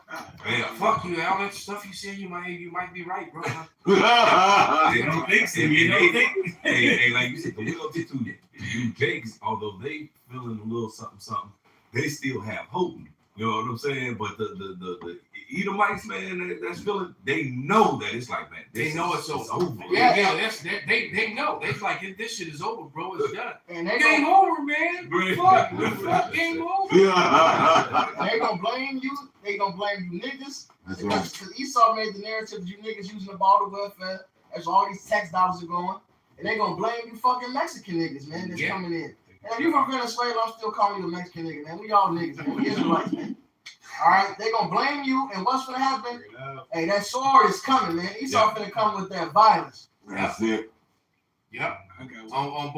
fuck you, all that stuff you said. You might be right, bro. They don't think so. Hey, like you said, the little bit too. You Jakes, although they feeling a little something, they still have hope. You know what I'm saying? But the Edomites, man, that's feeling. They know that it's like that. They know it's over. Yeah. They know. They like this shit is over, bro. It's done. And they Game over, man. Fuck, game over. They gonna blame you. They gonna blame you niggas. That's Because Esau made the narrative you niggas using the border welfare. That's where all these tax dollars are going. And they gonna blame you fucking Mexican niggas, man, that's coming in. And if you from Venezuela, I'm still calling you a Mexican nigga, man. We all niggas, man. We Israelites, man. All right, they gonna blame you, and what's gonna happen? Hey, that sword is coming, man. Esau finna come with that violence. That's it. Yep. On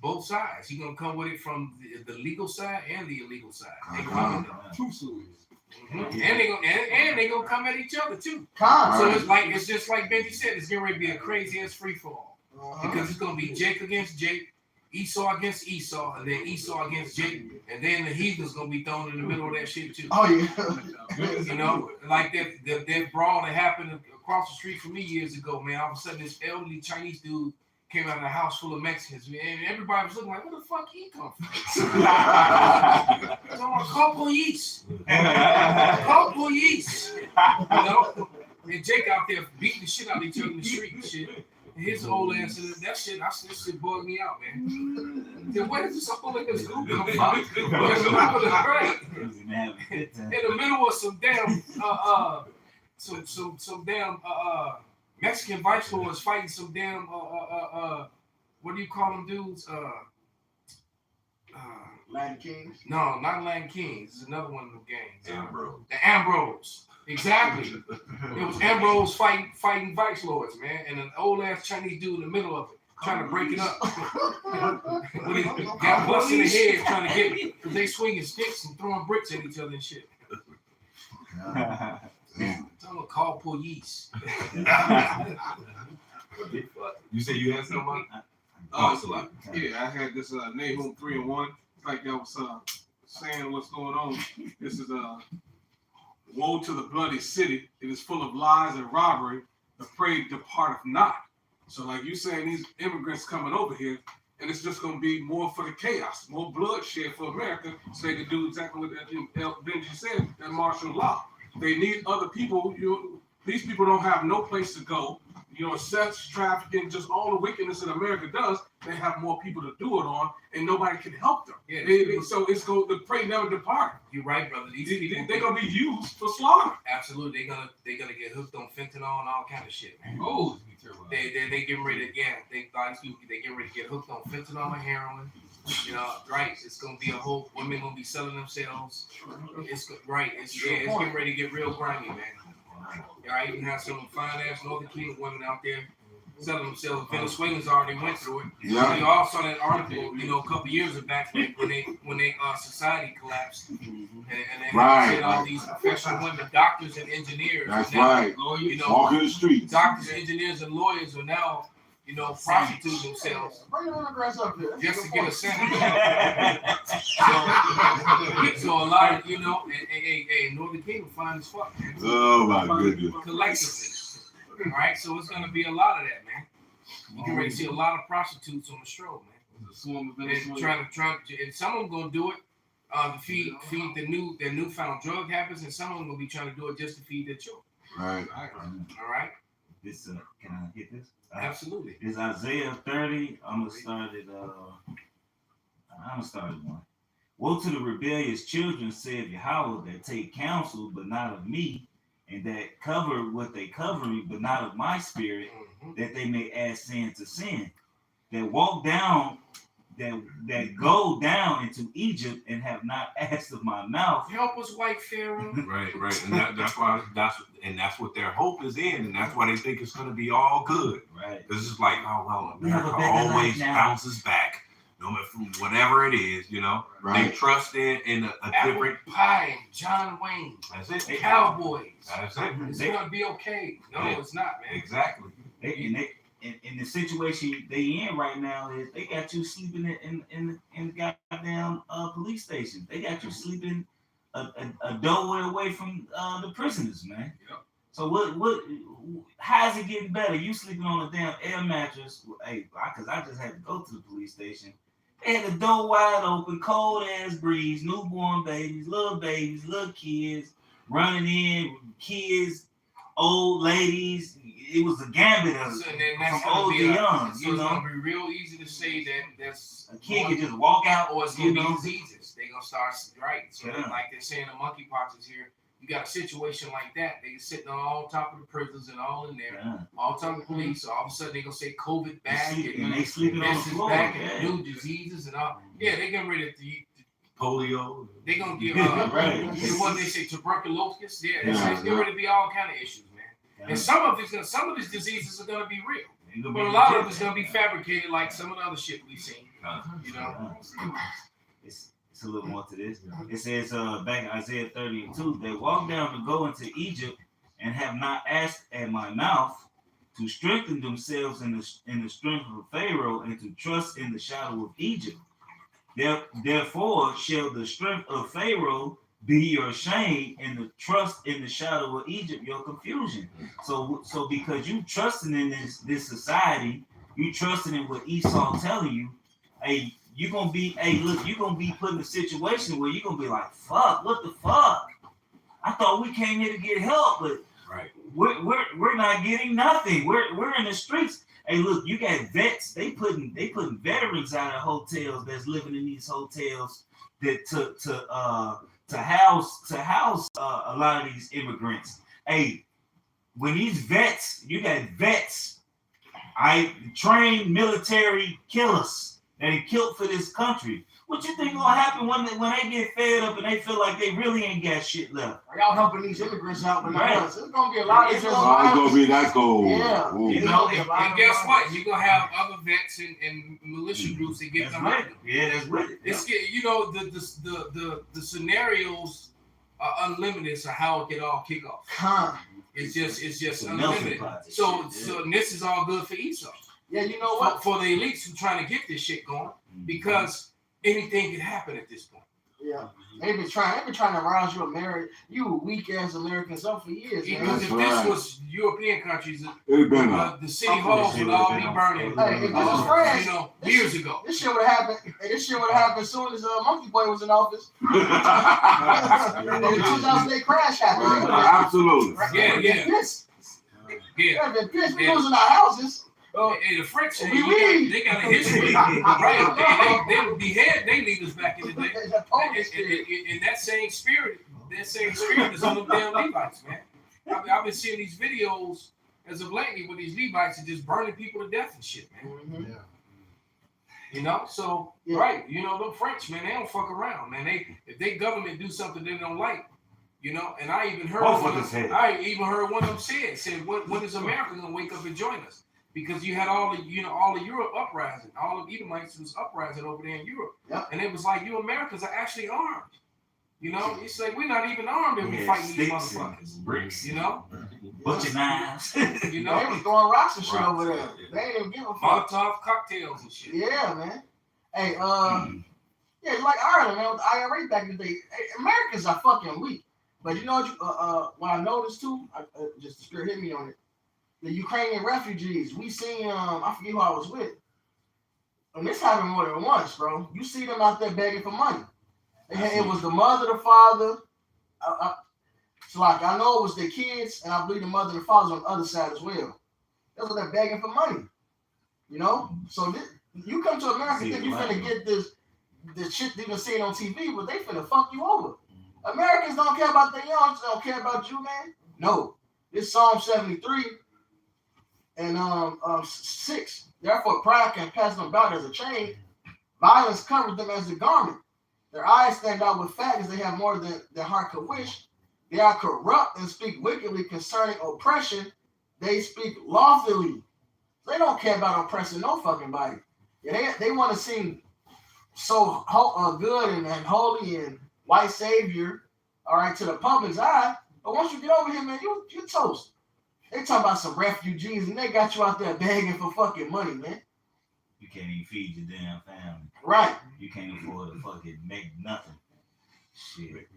both sides. He gonna come with it from the legal side and the illegal side. They coming. Two swords. Mm-hmm. And they gonna come at each other too. So it's just like Benji said. It's getting ready to be a crazy ass free for all because it's gonna be Jake against Jake, Esau against Esau, and then Esau against Jake, and then the heathen's gonna be thrown in the middle of that shit too. Oh yeah. You know, like that brawl that happened across the street from me years ago, man. All of a sudden, this elderly Chinese dude came out of a house full of Mexicans, man, and everybody was looking like, where the fuck he come from? So I'm call police. Call police. You know? And Jake out there beating the shit out of each other in the street and shit. And his old ass, that shit bugged me out, man. Then where does this whole nigga's group come from? In the middle of some damn some damn Mexican vice lords fighting some damn what do you call them dudes? Latin Kings? No, not Latin Kings. It's another one of them gangs. Ambrose. The Ambrose. Exactly. It was Ambrose fighting vice lords, man, and an old ass Chinese dude in the middle of it, trying to break it up. When he got busted in the head trying to get it, because they swinging sticks and throwing bricks at each other and shit. I'm gonna call police. You say you had somebody? Yeah, I had this Nahum 3:1. Like that was saying what's going on. This is woe to the bloody city. It is full of lies and robbery. The prey departeth not. So like you saying, these immigrants coming over here, and it's just going to be more for the chaos, more bloodshed for America, so they can do exactly what Benji said, that martial law. They need other people. These people don't have no place to go. You know, sex, trafficking, just all the wickedness that America does, they have more people to do it on, and nobody can help them. Yeah, so it's going the prey never depart. You're right, brother. These people, they're gonna be used for slaughter. Absolutely, they're gonna get hooked on fentanyl and all kind of shit, man. Oh, they getting ready to they getting ready to get hooked on fentanyl and heroin. You know, right? It's gonna be a whole women gonna be selling themselves. It's right. It's getting ready to get real grimy, man. I even have some fine ass Northern Kingdom women out there selling themselves. Venezuelans already went through it. Yeah. You all saw that article, you know, a couple years back when they society collapsed, and they had all these professional women, doctors and engineers. That's now, right. You know, walking the streets. Doctors, engineers, and lawyers are now, prostitute themselves Bring the immigrants up here. just to get a sandwich. So a lot of, Northern Kingdom fine as fuck, man. Oh my goodness. Collectively. All right, so it's gonna be a lot of that, man. You can really see a lot of prostitutes on the stroll, man. There's a swarm of And Venezuela. and some of them gonna do it to feed their newfound drug habits, and some of them gonna be trying to do it just to feed their children. Right. All right, This can I hit this? absolutely. It's Isaiah 30. I'm gonna start at 1. Woe to the rebellious children, saith Yahweh, that take counsel, but not of me, and that cover what they covering, but not of my spirit, that they may add sin to sin. That walk down, that go down into Egypt, and have not asked of my mouth. Help us, white Pharaoh. Right. And that's why that's what their hope is in, and that's why they think it's gonna be all good. Right. Because it's like, oh well, We have a America better always life now. bounces back, no matter from whatever it is, They Right. trust in a Apple different. Pie and John Wayne. That's it. Cowboys. That's it. It's gonna be okay. No, it's not, man. Exactly. In the situation they in right now is they got you sleeping in the goddamn police station. They got you sleeping a doorway away from the prisoners, man. Yep. So what? How is it getting better? You sleeping on a damn air mattress? Hey, because I just had to go to the police station. They had the door wide open, cold ass breeze, newborn babies, little kids running in, kids, old ladies. It was a gambit of So then that's from gonna old be to young. so You it's know, gonna be real easy to say that that's a kid can just walk out, or it's gonna you be know. diseases. They're gonna start right. So Yeah. like they're saying the monkeypox is here. You got a situation like that. They sitting on all top of the prisons and all in there, Yeah. all top of the police. So all of a sudden they gonna say COVID back And they sleeping on the this is floor. back Yeah. and new diseases and all. Yeah, they getting ready to. Polio. They gonna give Right. what they say tuberculosis. Yeah, Yeah, it's getting ready to be all kind of issues, man. Yeah. And some of these diseases are gonna be real, Ain't gonna but be a lot of legit. it's gonna be fabricated, like some of the other shit we've seen. You know. It's a little more to this. It says back in Isaiah 30 and 2, they walk down to go into Egypt and have not asked at my mouth to strengthen themselves in the strength of Pharaoh and to trust in the shadow of Egypt. Therefore shall the strength of Pharaoh be your shame, and the trust in the shadow of Egypt your confusion. So because you trusting in this society, you trusting in what Esau telling you, hey, you're gonna be put in a situation where you're gonna be like, fuck, what the fuck? I thought we came here to get help, but Right. we're not getting nothing. We're in the streets. Hey, look, you got vets. They putting veterans out of hotels that's living in these hotels that to house a lot of these immigrants. Hey, when these vets, you got vets, trained military killers that he killed for this country. What you think gonna happen when they get fed up and they feel like they really ain't got shit left? Are y'all helping these immigrants out, but not Right. us? It's gonna be a lot of It's just gonna- Oh, it's gonna be violence. that's cold. Yeah. Ooh. You know, and guess what? You're gonna have other vets and militia groups that get That's behind with them. it. Yeah, that's with it. It's the scenarios are unlimited. So how it can all kick off. Huh. It's just It's a melting unlimited. pot of So shit, so and this is all good for Esau, Yeah, you know what? for the elites who trying to get this shit going, because anything can happen at this point. Yeah. They've been trying to rouse you weak ass Americans up for years, man. Because if That's right. this was European countries, It'd been a the city halls would all be burning. Hey, if this was France, Years ago. This shit would have happened. This shit would have happened as soon as Monkey Boy was in office. And the 2008 crash happened. Absolutely. Yeah, They'd been pissed. Yeah. They'd been pissed. We Yeah. losing our houses. Hey, the French, We they got a history. Right. They would behead their leaders back in the day. That Polish spirit. And that same spirit is on the damn Levites, man. I've been seeing these videos as of lately where these Levites are just burning people to death and shit, man. Mhm. You know, so Yeah. right, you know, the French, man, they don't fuck around, man. If they government do something they don't like, you know, and I even heard one of them said, when is America gonna wake up and join us? Because you had all of Europe uprising, all of Edomites was uprising over there in Europe. Yep. And it was like, you Americans are actually armed. You know, it's like we're not even armed and we Yeah, fighting these sticks and motherfuckers. bricks. You know, Butcher knives. you They know, was throwing rocks and shit Rocks, over there. yeah. They ain't even give a fuck. Molotov cocktails and shit. Yeah, man. Hey, yeah, like Ireland, man, with the IRA back in the day. Hey, Americans are fucking weak. But you know what I noticed too? Just the spirit hit me on it. The Ukrainian refugees. We seen I forget who I was with. And this happened more than once, bro. You see them out there begging for money. It was the mother, the father. So like I know it was the kids, and I believe the mother and the father's on the other side as well. That's what they're begging for money. You know? So you come to America think you finna get this shit that you see on TV, but they finna fuck you over. Americans don't care about their young, they don't care about you, man. No. This Psalm 73 and 6. Therefore, pride can pass them about as a chain. Violence covers them as a garment. Their eyes stand out with fat as they have more than their heart could wish. They are corrupt and speak wickedly concerning oppression. They speak loftily. They don't care about oppressing no fucking body. Yeah, they want to seem so good and holy and white savior, all right, to the public's eye. But once you get over here, man, you're toast. They talk about some refugees and they got you out there begging for fucking money, man. You can't even feed your damn family. Right. You can't afford to fucking make nothing. Shit.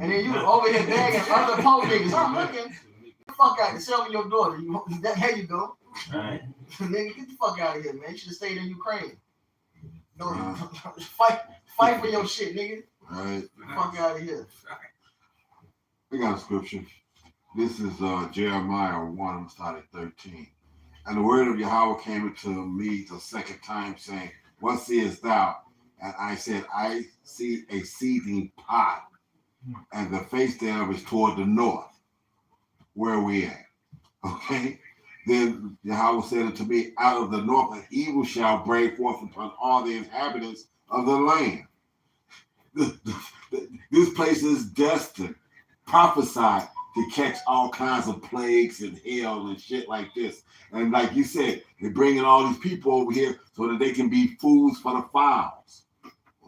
And then you over here begging other poor niggas. I'm looking. Get the fuck out and sell me your daughter. There you go. Right. Nigga, get the fuck out of here, man. You should have stayed in Ukraine. No, fight for your shit, nigga. All right. Get the fuck out of here. I got a scripture. This is Jeremiah 1, I'm starting at 13. And the word of Yahweh came unto me the second time, saying, what seest thou? And I said, I see a seething pot, and the face thereof is toward the north. Where are we at? Okay. Then Yahweh said unto me, out of the north an evil shall break forth upon all the inhabitants of the land. This place is destined, prophesied to catch all kinds of plagues and hell and shit like this. And like you said, they're bringing all these people over here so that they can be fools for the fowls.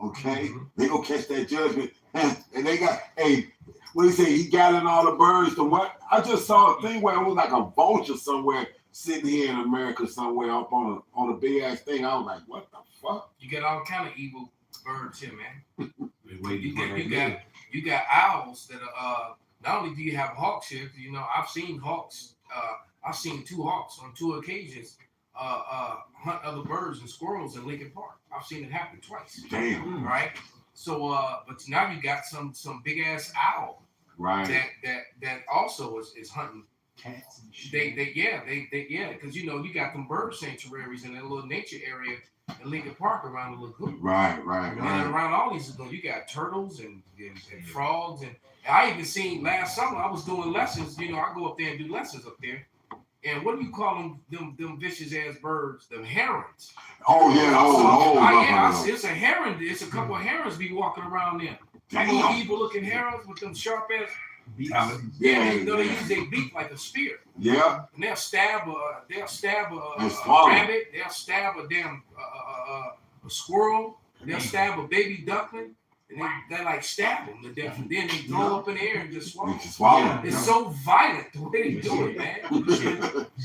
Okay? They gonna catch that judgment. And they got, hey, what do you say? He gathered all the birds to what? I just saw a thing where it was like a vulture somewhere sitting here in America somewhere up on a big ass thing. I was like, what the fuck? You got all kind of evil birds here, man. You got owls that are not only do you have hawks here, you know, I've seen hawks. I've seen 2 hawks on 2 occasions hunt other birds and squirrels in Lincoln Park. I've seen it happen twice. Damn. Right. So, but now you got some big ass owl. Right. That also is hunting cats and shit. They because you know you got them bird sanctuaries in that little nature area in Lincoln Park around the lagoon. Right. And around all these lagoons, you got turtles and frogs and I even seen last summer I was doing lessons. You know, I go up there and do lessons up there. And what do you call them vicious ass birds? Them herons. Oh yeah, it's a heron. It's a couple of herons be walking around there. Little evil looking herons with them sharp ass beaks. Yeah, you know they use their beak like a spear. Yeah. And they'll stab a rabbit. They'll stab a damn a squirrel. They'll stab a baby duckling. And they like stab them to death. And then they throw up in the air and just swallow. It's so violent the way they do it, man.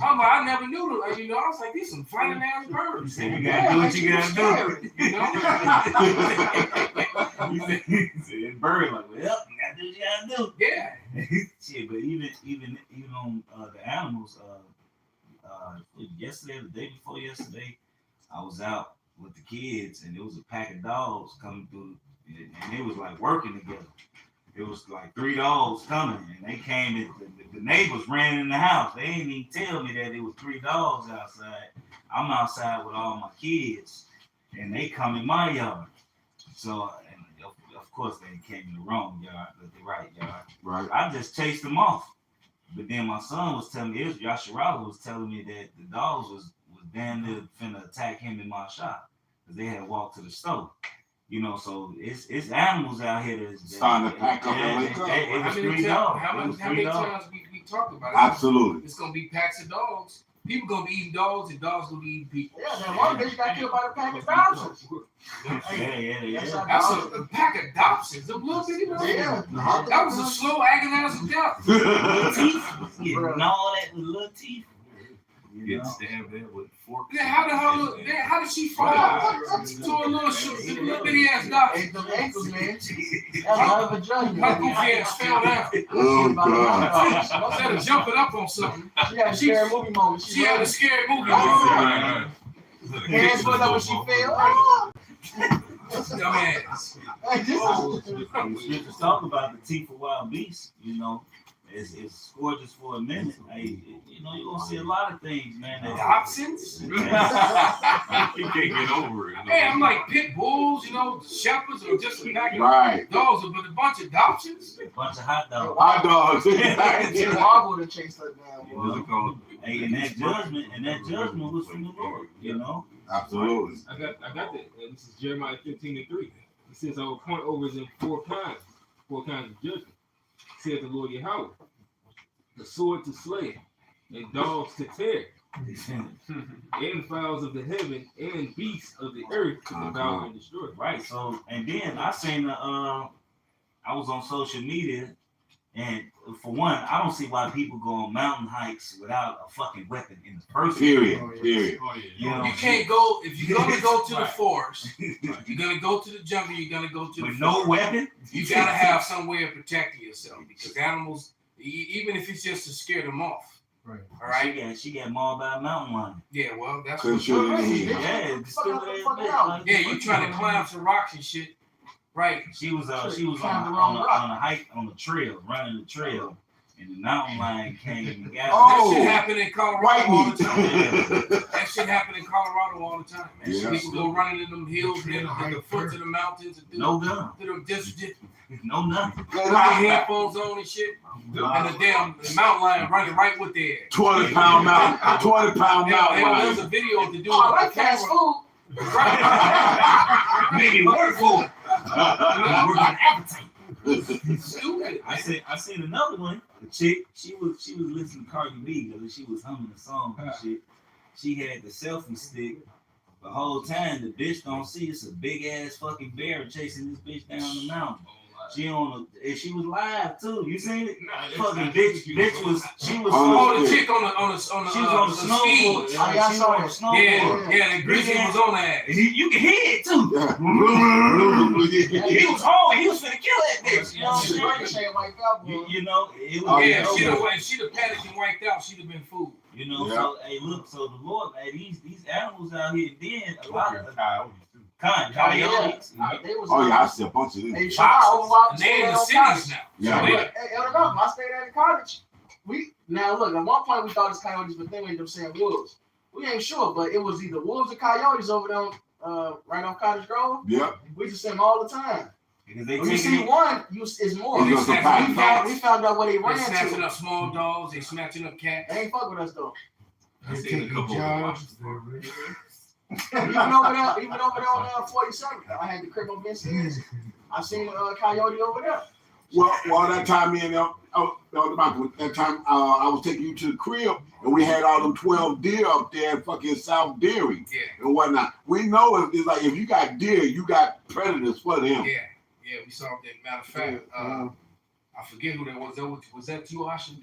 I'm like, I never knew that. You know, I was like, these some fighting ass birds. You gotta do what you gotta do. You know? You said bird like, well, you gotta do what you gotta do. Yeah. Shit, but even on the animals, yesterday, the day before yesterday, I was out with the kids and there was a pack of dogs coming through. And it was like working together. It was like 3 dogs coming, and they came. The neighbors ran in the house. They didn't even tell me that it was 3 dogs outside. I'm outside with all my kids, and they come in my yard. So, and of course, they came in the wrong yard, but the right yard. Right. I just chased them off. But then my son was telling me, Yasharala was telling me that the dogs was damn near finna attack him in my shop because they had walked to the stove. You know, so it's animals out here that's starting to pack up and wake up. How many times we talked about it? Absolutely. It's gonna be packs of dogs People gonna be eating dogs, and dogs gonna be eating people. Yeah, that one bitch got killed by the pack of Dobsons. Yeah. That's a pack of Dobsons. The little bitty dogs. Yeah. That was a slow agonizing death. Teeth. Getting all that with little teeth. Getting stabbed there with forks. Yeah, how did she fall to a little bitty ass Dobson? Them ankles, man. That's out of a judgment. My goofy ass fell down. Oh God. Instead of jumping up on something, She had a scary movie moment. she had a scary movie. Hands went up when she fell. Oh. Dumbass. Like, this We just talk about the teeth of wild beasts, you know. It's gorgeous for a minute. Hey, you know, you're gonna see a lot of things, man. Dobsons? You can't get over it. Hey, I'm like pit bulls, you know, shepherds, or just a pack of Right. dogs, but a bunch of Dobsons. A bunch of hot dogs. Hot dogs. It's horrible to chase that down, What's boy. it called? Hey, and that judgment was from the Lord, you know. Absolutely. I got that. This is Jeremiah 15:3. It says, I will appoint overs in four kinds of judgment, saith the Lord Yahweh. The sword to slay, and dogs to tear, and fowls of the heaven, and beasts of the earth to devour and destroy. Right. So, and then I seen I was on social media, and for one, I don't see why people go on mountain hikes without a fucking weapon in the first place. Period. Oh, yeah. You know, You can't go, if you're gonna go to the forest, you're gonna go to the jungle, you're gonna go to the with forest. no weapon. You gotta have some way of protecting yourself because animals, even if it's just to scare them off. Right. All right. She got mauled by a mountain lion. Yeah. Well, that's Couldn't shoot it in the head. Yeah, the stupid ass bitch. Yeah, you trying to climb some rocks and shit. Right. She was on Climbed the a wrong rock. hike on the trail, running the trail, and the mountain lion came and got Oh. That shit happen in Colorado White all meat. the time. That shit happen in Colorado all the time, man. Yeah. People go running in them hills, man, at the foot to the mountains, and no gun, do them just no nothing. put their headphones on and shit, and the mountain lion running right with their ass. 20-pound mountain. 20-pound There's mountain. a video to do Oh, I with like the fast camera. food. Right. Made me work for it. Work on appetite. Stupid. I seen another one. The chick, she was listening to Cardi B because she was humming a song and shit. She had the selfie stick. The whole time the bitch don't see it's a big ass fucking bear chasing this bitch down the mountain. She was live too. You seen it? Fucking bitch was Oh, the chick on the she was on the snowboard. ski. Oh, yeah, I saw on it. the snowboard. Yeah, the grizzly was on that. And you can hear it too. Yeah. He was home. He was finna kill that bitch. You know what I'm saying? Ricochet white out, boy. You know, it was. Oh, Yeah, yeah. if she'd have panicked and wiped out, she'd have been fooled. You know, Yeah. so hey, look, so the Lord, hey, these animals out here, then a lot of Coyotes, too. coyotes. They was Oh, yeah, I see a bunch of Hey, these. Chicago, And they in the stayed on cities now. Yeah. So Hey, they- Elder Malcolm, I stayed at the cottage. Now look, at one point we thought it was coyotes, but then we ended up saying wolves. We ain't sure, but it was either wolves or coyotes over there right off Cottage Grove. Yep. We just see them all the time. Because they When you taking see it. one, it's more. You We got some snatching pack. found out where they They ran snatching to. up small dogs. They snatching up cats. They ain't fuck with us though. They're seen a taking couple of jobs. Even over there on 47th, I had the crib on Vincent. I seen a coyote over there. Well, that time me and that time I was taking you to the crib and we had all them 12 deer up there at fucking South Dairy Yeah, and whatnot. We know it's like if you got deer, you got predators for them. yeah. We saw that. Matter of fact, I forget who that was. Was that you, Austin?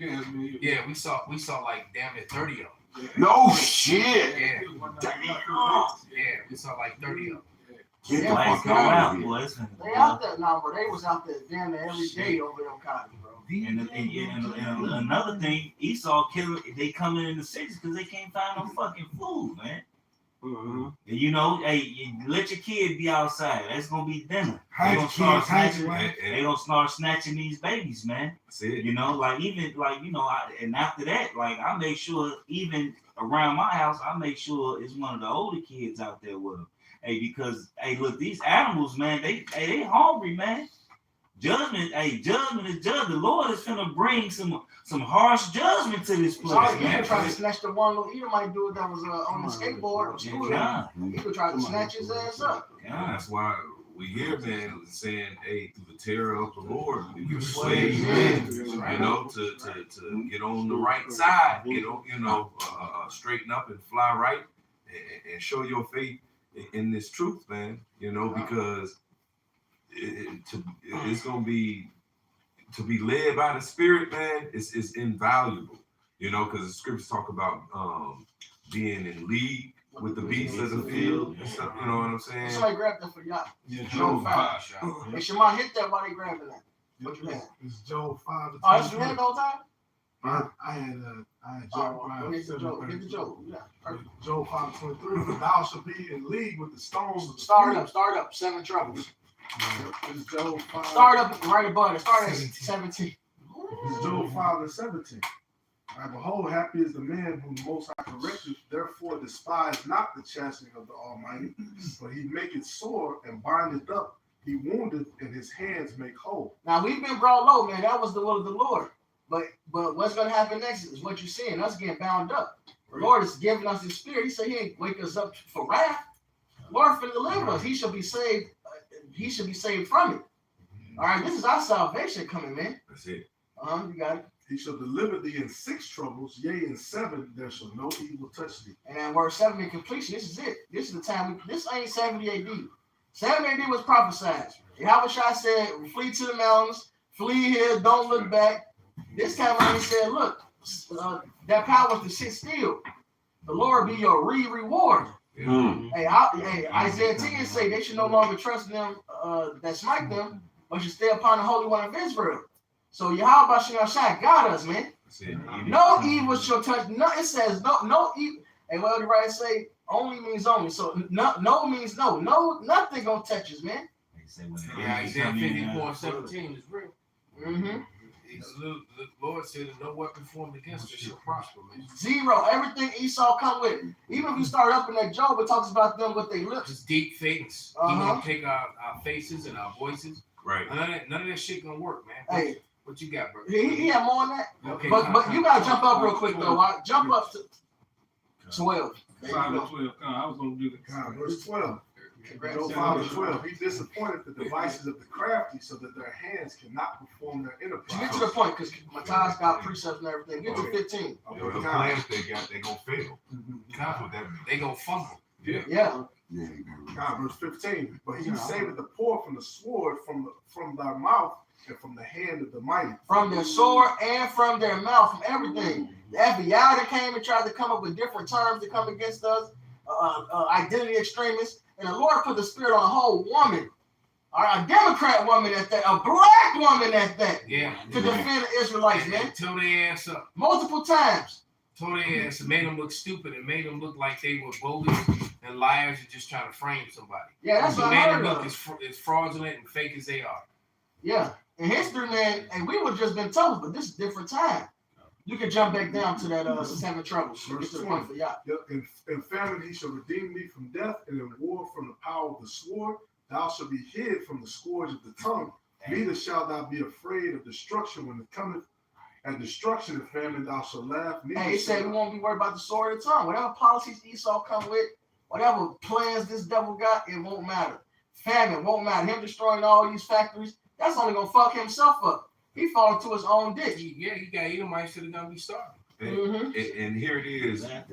Yeah, we saw like damn it 30 of them. No shit. Yeah, we saw like 30 of them. Get the Lights fuck go out out, of here. boys. They out there now, bro. They was out there damn near every day over there on Cottage, bro. And another thing, Esau killer, they coming in the cities because they can't find no fucking food, man. And you know, hey, you let your kid be outside. That's gonna be dinner. They gonna start snatching these babies, man. That's it. You know, like even like you know, and after that, like I make sure even around my house, I make sure it's one of the older kids out there with them. Hey, because hey, look, these animals, man, they hungry, man. Judgment is judgment. The Lord is finna bring some harsh judgment to this place, Sorry, man. he tried to snatch the one little Edomite dude that was on the skateboard. Yeah, He could try to snatch his ass up. Yeah, that's why we hear, man, saying, hey, through the terror of the Lord, we persuade men, you know, to get on the right side, get on, you know, straighten up and fly right, and show your faith in this truth, man, you know, because it's gonna be, to be led by the Spirit, man, is invaluable, you know, because the scriptures talk about being in league with the beasts of the field and stuff, you know what I'm saying? Somebody grab that for y'all. Yeah, Job 5. Hey, Shemai, hit that while they grabbing that. What you had? It's Job 5 to Oh, that's your hand the whole time? I had Job 5. Hit the Job. Yeah. Perfect. Job 5:23. For thou shalt be in league with the stones of the Start field. up. 7 troubles. It's Job 5. Start up right above it. Start at 17. It's Job 5 and 17. I behold, happy is the man whom the Most High corrected, therefore despise not the chastening of the Almighty, but he maketh sore and bindeth up. He woundeth, and his hands make whole. Now we've been brought low, man. That was the will of the Lord. But what's gonna happen next is what you're seeing, us getting bound up. The Lord is giving us his spirit. He said he ain't wake us up for wrath. Lord finna deliver us. He shall be saved. He should be saved from it. All right, this is our salvation coming, man. That's it. You got it. He shall deliver thee in 6 troubles, yea, in 7 there shall no evil touch thee. And then verse 7 in completion. This is it. This is the time. This ain't 70 AD. 70 AD was prophesied. Yahushua said, flee to the mountains, flee here, don't look back. This time when he said, look, that power is to sit still. The Lord be your reward. Hey, Isaiah 10 say they should no longer trust them that smite them, but should stay upon the Holy One of Israel. So Yahweh Shai got us, man. No evil shall touch. No, it says no evil. And what the right say, only means only. So no means no. No, nothing gonna touch us, man. Yeah, Isaiah 54:17 is real. Mm-hmm. The Lord said that no weapon formed against us shall prosper, man. 0. Everything Esau come with. Even if you start up in that Job, it talks about them with their lips. Just deep fakes. He gonna take our faces and our voices. Right. None of that shit gonna work, man. Hey, what you got, bro? He had more on that. Okay, but you gotta jump up real quick though. Jump up to 12. 5 to 12. I was gonna do the Verse 12. Job 5 to 12. He disappointed the devices of the crafty, so that their hands cannot perform their enterprise. Get to the point, because Matthias got precepts and everything. Get to 15. The plans they got, they gonna fail. That's what that means. They gonna fumble. Yeah. Verse 15. But he saveth the poor from the sword, from thy mouth, and from the hand of the mighty. From their sword and from their mouth, from everything. The FBI that came and tried to come up with different terms to come against us, identity extremists, and the Lord put the spirit on a whole woman, or a Democrat woman at that, a black woman at that, to defend the Israelites, man. Tore their ass up. Multiple times. Tore their ass and made them look stupid and made them look like they were bogus and liars and just trying to frame somebody. Yeah, that's what I made heard them look of. as fraudulent and fake as they are. Yeah. In history, man, and we would just been told, but this is a different time. You can jump back down to that 7 troubles. Get to the point for y'all. In famine he shall redeem thee from death, and in war from the power of the sword. Thou shalt be hid from the scourge of the tongue. Neither shalt thou be afraid of destruction when it cometh. At destruction and famine thou shalt laugh. Hey, he said we won't be worried about the sword of the tongue. Whatever policies Esau come with, whatever plans this devil got, it won't matter. Famine won't matter. Him destroying all these factories, that's only gonna fuck himself up. He fall into his own ditch. He got Edomites that are gonna be starving. And here it is. And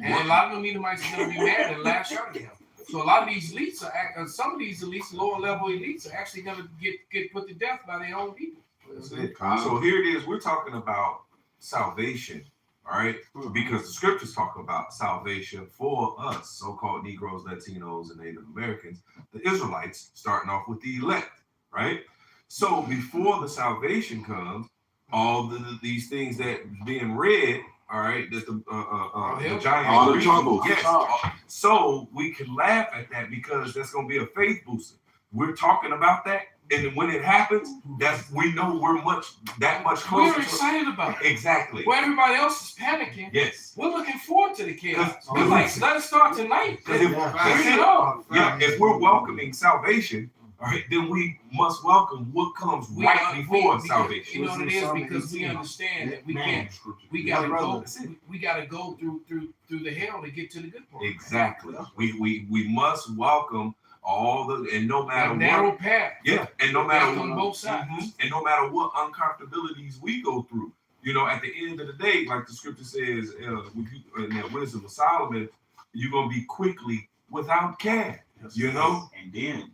a lot of them Edomites are gonna be mad and lash out at him. So a lot of these elites are some of these elites, lower level elites, are actually gonna get put to death by their own people. That's it. So here it is. We're talking about salvation, all right? Because the scriptures talk about salvation for us, so-called Negroes, Latinos, and Native Americans, the Israelites, starting off with the elect, right? So before the salvation comes, all these things that being read, all right, that the giant all the troubles. Yes. So we can laugh at that because that's going to be a faith booster. We're talking about that, and when it happens, we know we're that much closer. We're excited about it. Exactly. Where everybody else is panicking. Yes. We're looking forward to the chaos. We're like, let it start tonight. If we're welcoming salvation, all right, then we must welcome what comes before salvation. You know what it is, because we understand that we can't. We gotta go through the hell to get to the good part. Exactly. We must welcome and no matter That narrow what, path. yeah, and no matter on both sides. and no matter what uncomfortabilities we go through, at the end of the day, like the scripture says, in the wisdom of Solomon, you're gonna be quickly without care. And then,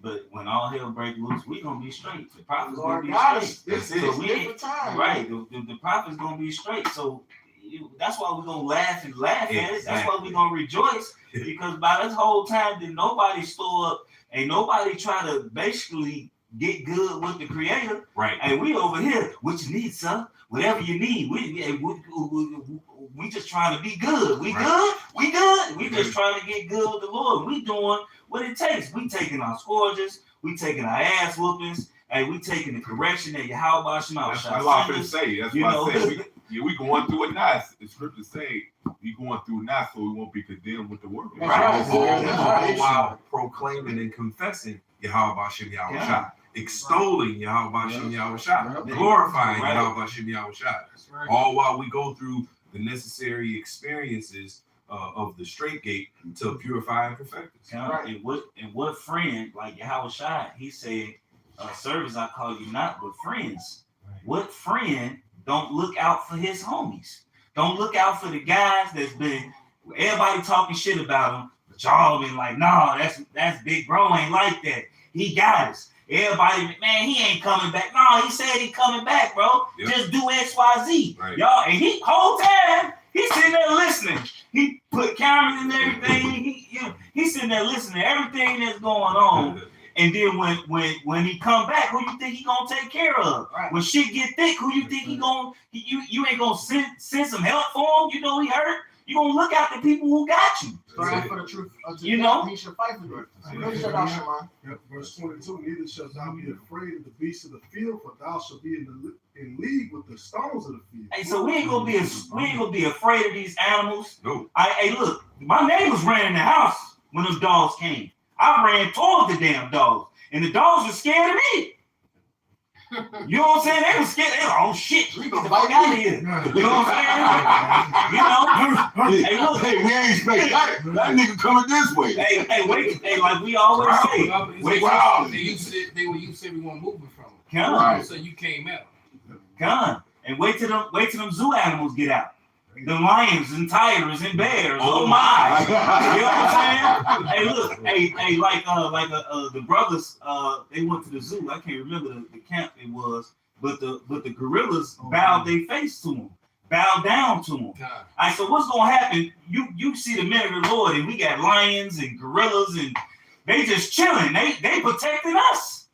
but when all hell breaks loose, we gonna be straight. The prophet's Lord gonna be God, straight. this So is we different time. right. The prophet's gonna be straight. So that's why we're gonna laugh at it. That's why we're gonna rejoice, because by this whole time did nobody store up, ain't nobody try to basically get good with the Creator. Right. And we over here, what you need, son? Whatever you need. We just trying to be good. We good. We just trying to get good with the Lord. We doing what it takes. We taking our scourges. We taking our ass whoopings. And we taking the correction that Yahweh Shema. That's what I say. That's why I say we going through it now. The scriptures say we going through now, so we won't be condemned with the world. Right. While proclaiming and confessing Yahweh Shem Yahweh Shai, extolling Yahweh Shem Yahweh Shai, glorifying Yahweh Shem Yahweh Shai. All while we go through the necessary experiences of the straight gate to purify and perfect us. And what friend like Yahweh Shai? He said, "Servants I call you not, but friends." Right. What friend don't look out for his homies? Don't look out for the guys that's been everybody talking shit about him, but y'all been like, "Nah, that's big bro ain't like that. He got us." Everybody, man, he ain't coming back. No, he said he coming back, bro. Yep. Just do X, Y, Z. Right. Y'all, and he whole time he's sitting there listening. He put cameras and everything. He's sitting there listening to everything that's going on. And then when he come back, who you think he gonna take care of? Right. When shit get thick, who you think you ain't gonna send some help for him? You know he hurt. You gonna look out the people who got you. Strive for the truth. You know, he should fight for it. Verse 22: Neither shalt thou be afraid of the beasts of the field, for thou shalt be in league with the stones of the field. Hey, so we ain't gonna be afraid of these animals. No. Hey, look, my neighbors ran in the house when those dogs came. I ran towards the damn dogs, and the dogs were scared of me. You know what I'm saying? They were scared. They were, oh shit, get the fuck out of here. You know what I'm saying? Hey, look. Hey, we ain't expect that nigga coming this way. Hey, wait. Hey, like we always say. They were used to everyone moving from them. Right. So you came out. Come and wait till them zoo animals get out. The lions and tigers and bears. Oh my! You know what I'm saying? Hey, look. Hey, like the brothers. They went to the zoo. I can't remember the camp it was, but the gorillas bowed their face to them, bowed down to them. All right. So what's gonna happen? You see the men of the Lord, and we got lions and gorillas, and they just chilling. They protecting us.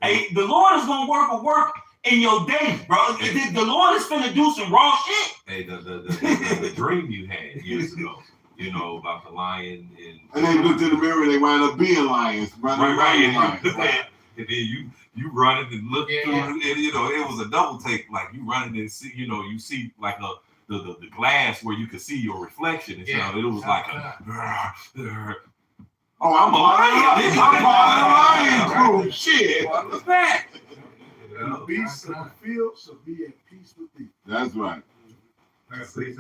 Hey, the Lord is gonna work in your day, bro. The Lord is finna do some raw shit. Hey, the dream you had years ago, about the lion and they looked in the mirror, they wound up being lions. Right. And then you running and look through, and it was a double take. Like you running and see, you see like the glass where you could see your reflection. And so it was like oh, I'm a lion. I'm a lion. Oh shit. What's that? The beasts of the field shall be at peace with thee. That's right. This is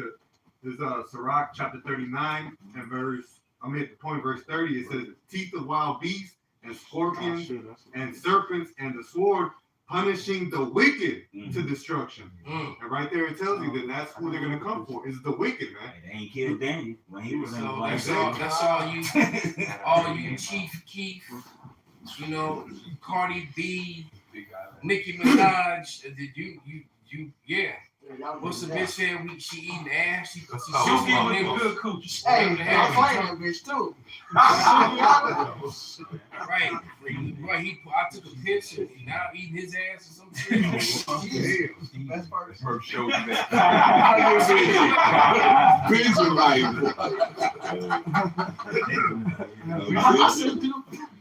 Sirach chapter 39 and verse 30. It says, teeth of wild beasts and scorpions and serpents and the sword punishing the wicked to destruction. And right there it tells you that that's who they're going to come for. Is the wicked, man. They ain't killed Daniel when he was in the life. That's all you Chief Keef, Cardi B, Nicki Minaj. Did you yeah. What's the bitch saying? She eating ass. She's getting good coochie. Hey, I'm fighting that bitch too. Right. I took a picture and now eating his ass or some shit. That's first show you that. Picture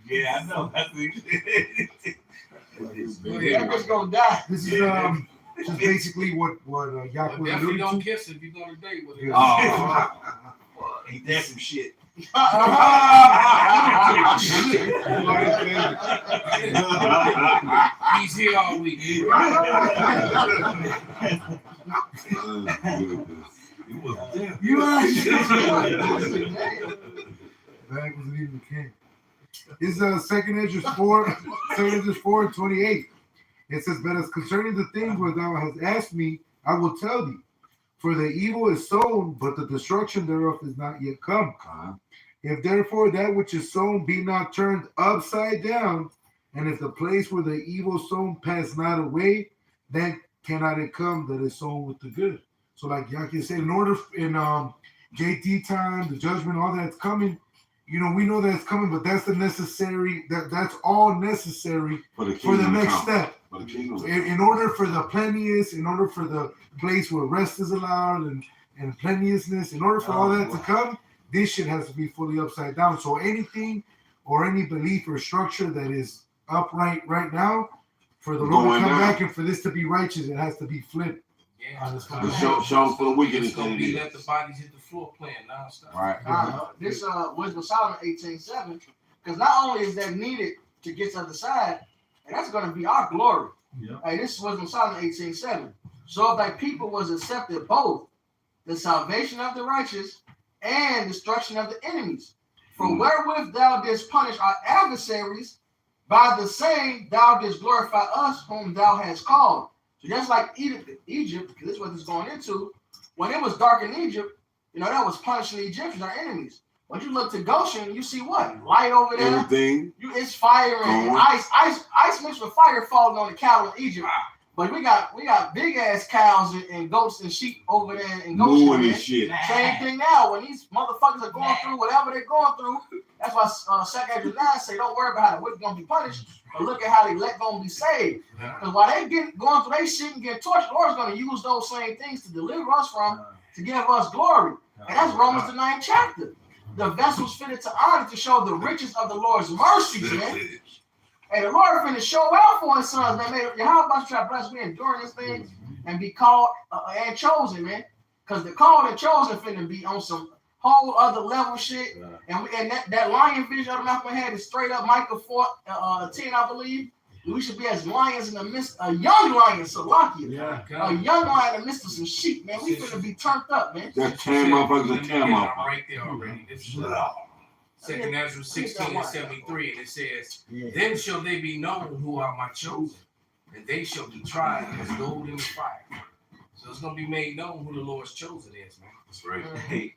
Yeah, I know. That bitch gonna die. This is just basically what Yaakov definitely don't kiss if you're gonna date with him. Ain't that some shit? He's here all week. You actually. That wasn't even the king. This is Second Ezra 4, 4:28. It says, "But as concerning the things where thou hast asked me, I will tell thee. For the evil is sown, but the destruction thereof is not yet come. If therefore that which is sown be not turned upside down, and if the place where the evil sown pass not away, then cannot it come that is sown with the good." So like Yaki said, in order in JT time, the judgment, all that's coming, you know, we know that's coming, but that's the necessary, that's all necessary for the next step. In order for the plenteous, in order for the place where rest is allowed and plenteousness, in order for all that to come, this shit has to be fully upside down. So anything or any belief or structure that is upright right now, for the Lord to come back and for this to be righteous, it has to be flipped. Yeah. Show for the wicked It's is gonna going be to let the bodies hit the floor playing nonstop. Right. This Wisdom of Solomon 18:7, because not only is that needed to get to the other side, and that's going to be our glory. Yeah. Hey, this is Wisdom of Solomon 18:7. So if thy people was accepted both the salvation of the righteous and destruction of the enemies, for wherewith thou didst punish our adversaries, by the same thou didst glorify us whom thou hast called. So just like Egypt, because this is what it's going into, when it was dark in Egypt, you know, that was punishing the Egyptians, our enemies. When you look to Goshen, you see what? Light over there. Everything. It's fire and ice mixed with fire falling on the cattle in Egypt. But we got big ass cows and goats and sheep over there in Goshen. Mooing and shit. Same thing now. When these motherfuckers are going through whatever they're going through, that's why 2 Ezra 9 say, don't worry about how the wicked gonna be punished, but look at how they let gonna be saved. Because while they going through their shit and getting tortured, the Lord's gonna use those same things to deliver us from, to give us glory. And that's Romans the 9th chapter. The vessels fitted to honor to show the riches of the Lord's mercies, man. And the Lord finna show out for his sons, man. How about you try to bless me enduring this thing and be called and chosen, man? Because the called and chosen finna be on some whole other level shit. And that lion vision of Malcolm had is straight up Micah 4:10, I believe. We should be as lions in the midst, a young lion, Salakia. A young lion in the midst of some sheep, man. We finna be turned up, man. That 10 motherfuckers, a 10 motherfuckers. Right there already. This is Second Ezra 16:73, and it says, "Then shall they be known who are my chosen, and they shall be tried as gold in the fire." So it's gonna be made known who the Lord's chosen is, man. That's right. Hey,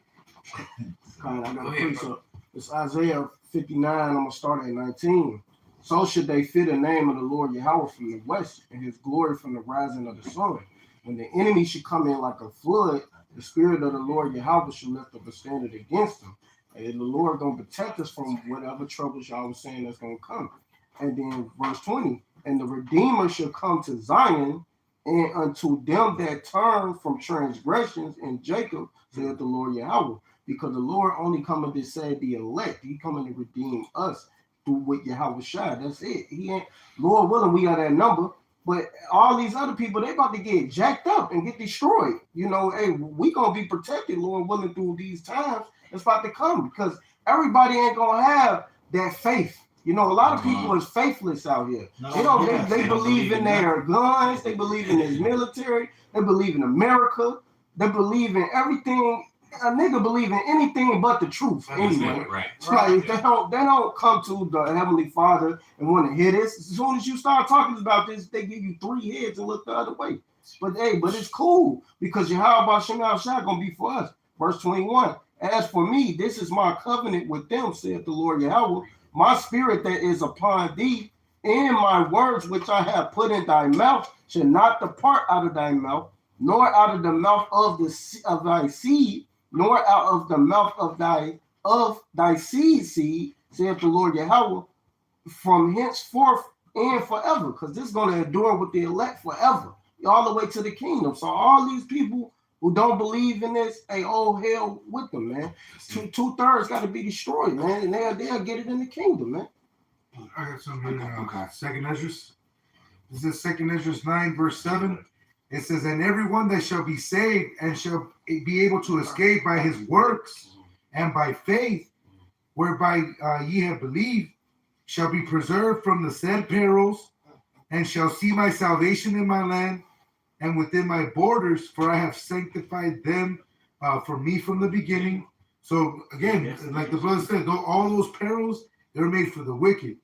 I got Go a ahead, precept. It's Isaiah 59. I'm gonna start at 19. So should they fear the name of the Lord Yahweh from the west, and his glory from the rising of the sun. When the enemy should come in like a flood, the spirit of the Lord Yahweh should lift up a standard against them. And the Lord gonna protect us from whatever troubles y'all was saying that's gonna come. And then verse 20, and the Redeemer shall come to Zion, and unto them that turn from transgressions in Jacob, saith the Lord Yahweh. Because the Lord only coming to save the elect. He coming to redeem us through what Yahweh shah. That's it. He ain't, Lord willing, we got that number. But all these other people, they about to get jacked up and get destroyed. You know, hey, we gonna be protected, Lord willing, through these times that's about to come, because everybody ain't gonna have that faith. You know, a lot of people is faithless out here. You know, they believe in their guns, they believe in his military, they believe in America, they believe in everything. A nigga believe in anything but the truth anyway. Right. Like, they don't come to the Heavenly Father and want to hear this. As soon as you start talking about this, they give you 3 heads and look the other way. But it's cool, because Yahweh Shem Shah gonna be for us. Verse 21. As for me, this is my covenant with them, saith the Lord Yahweh. My spirit that is upon thee, and my words which I have put in thy mouth shall not depart out of thy mouth, nor out of the mouth of thy seed, nor out of the mouth of thy seed, saith the Lord Yahweh, from henceforth and forever. Because this is going to endure with the elect forever, all the way to the kingdom. So all these people who don't believe in this, hey, oh hell with them, man. Two-thirds got to be destroyed, man, and they'll get it in the kingdom, man. I got something here. Second Ezra. This is Second Ezra 9, verse 7. It says, and everyone that shall be saved and shall be able to escape by his works and by faith, whereby ye have believed, shall be preserved from the said perils, and shall see my salvation in my land and within my borders, for I have sanctified them for me from the beginning. So again, like the brother said, all those perils They're made for the wicked.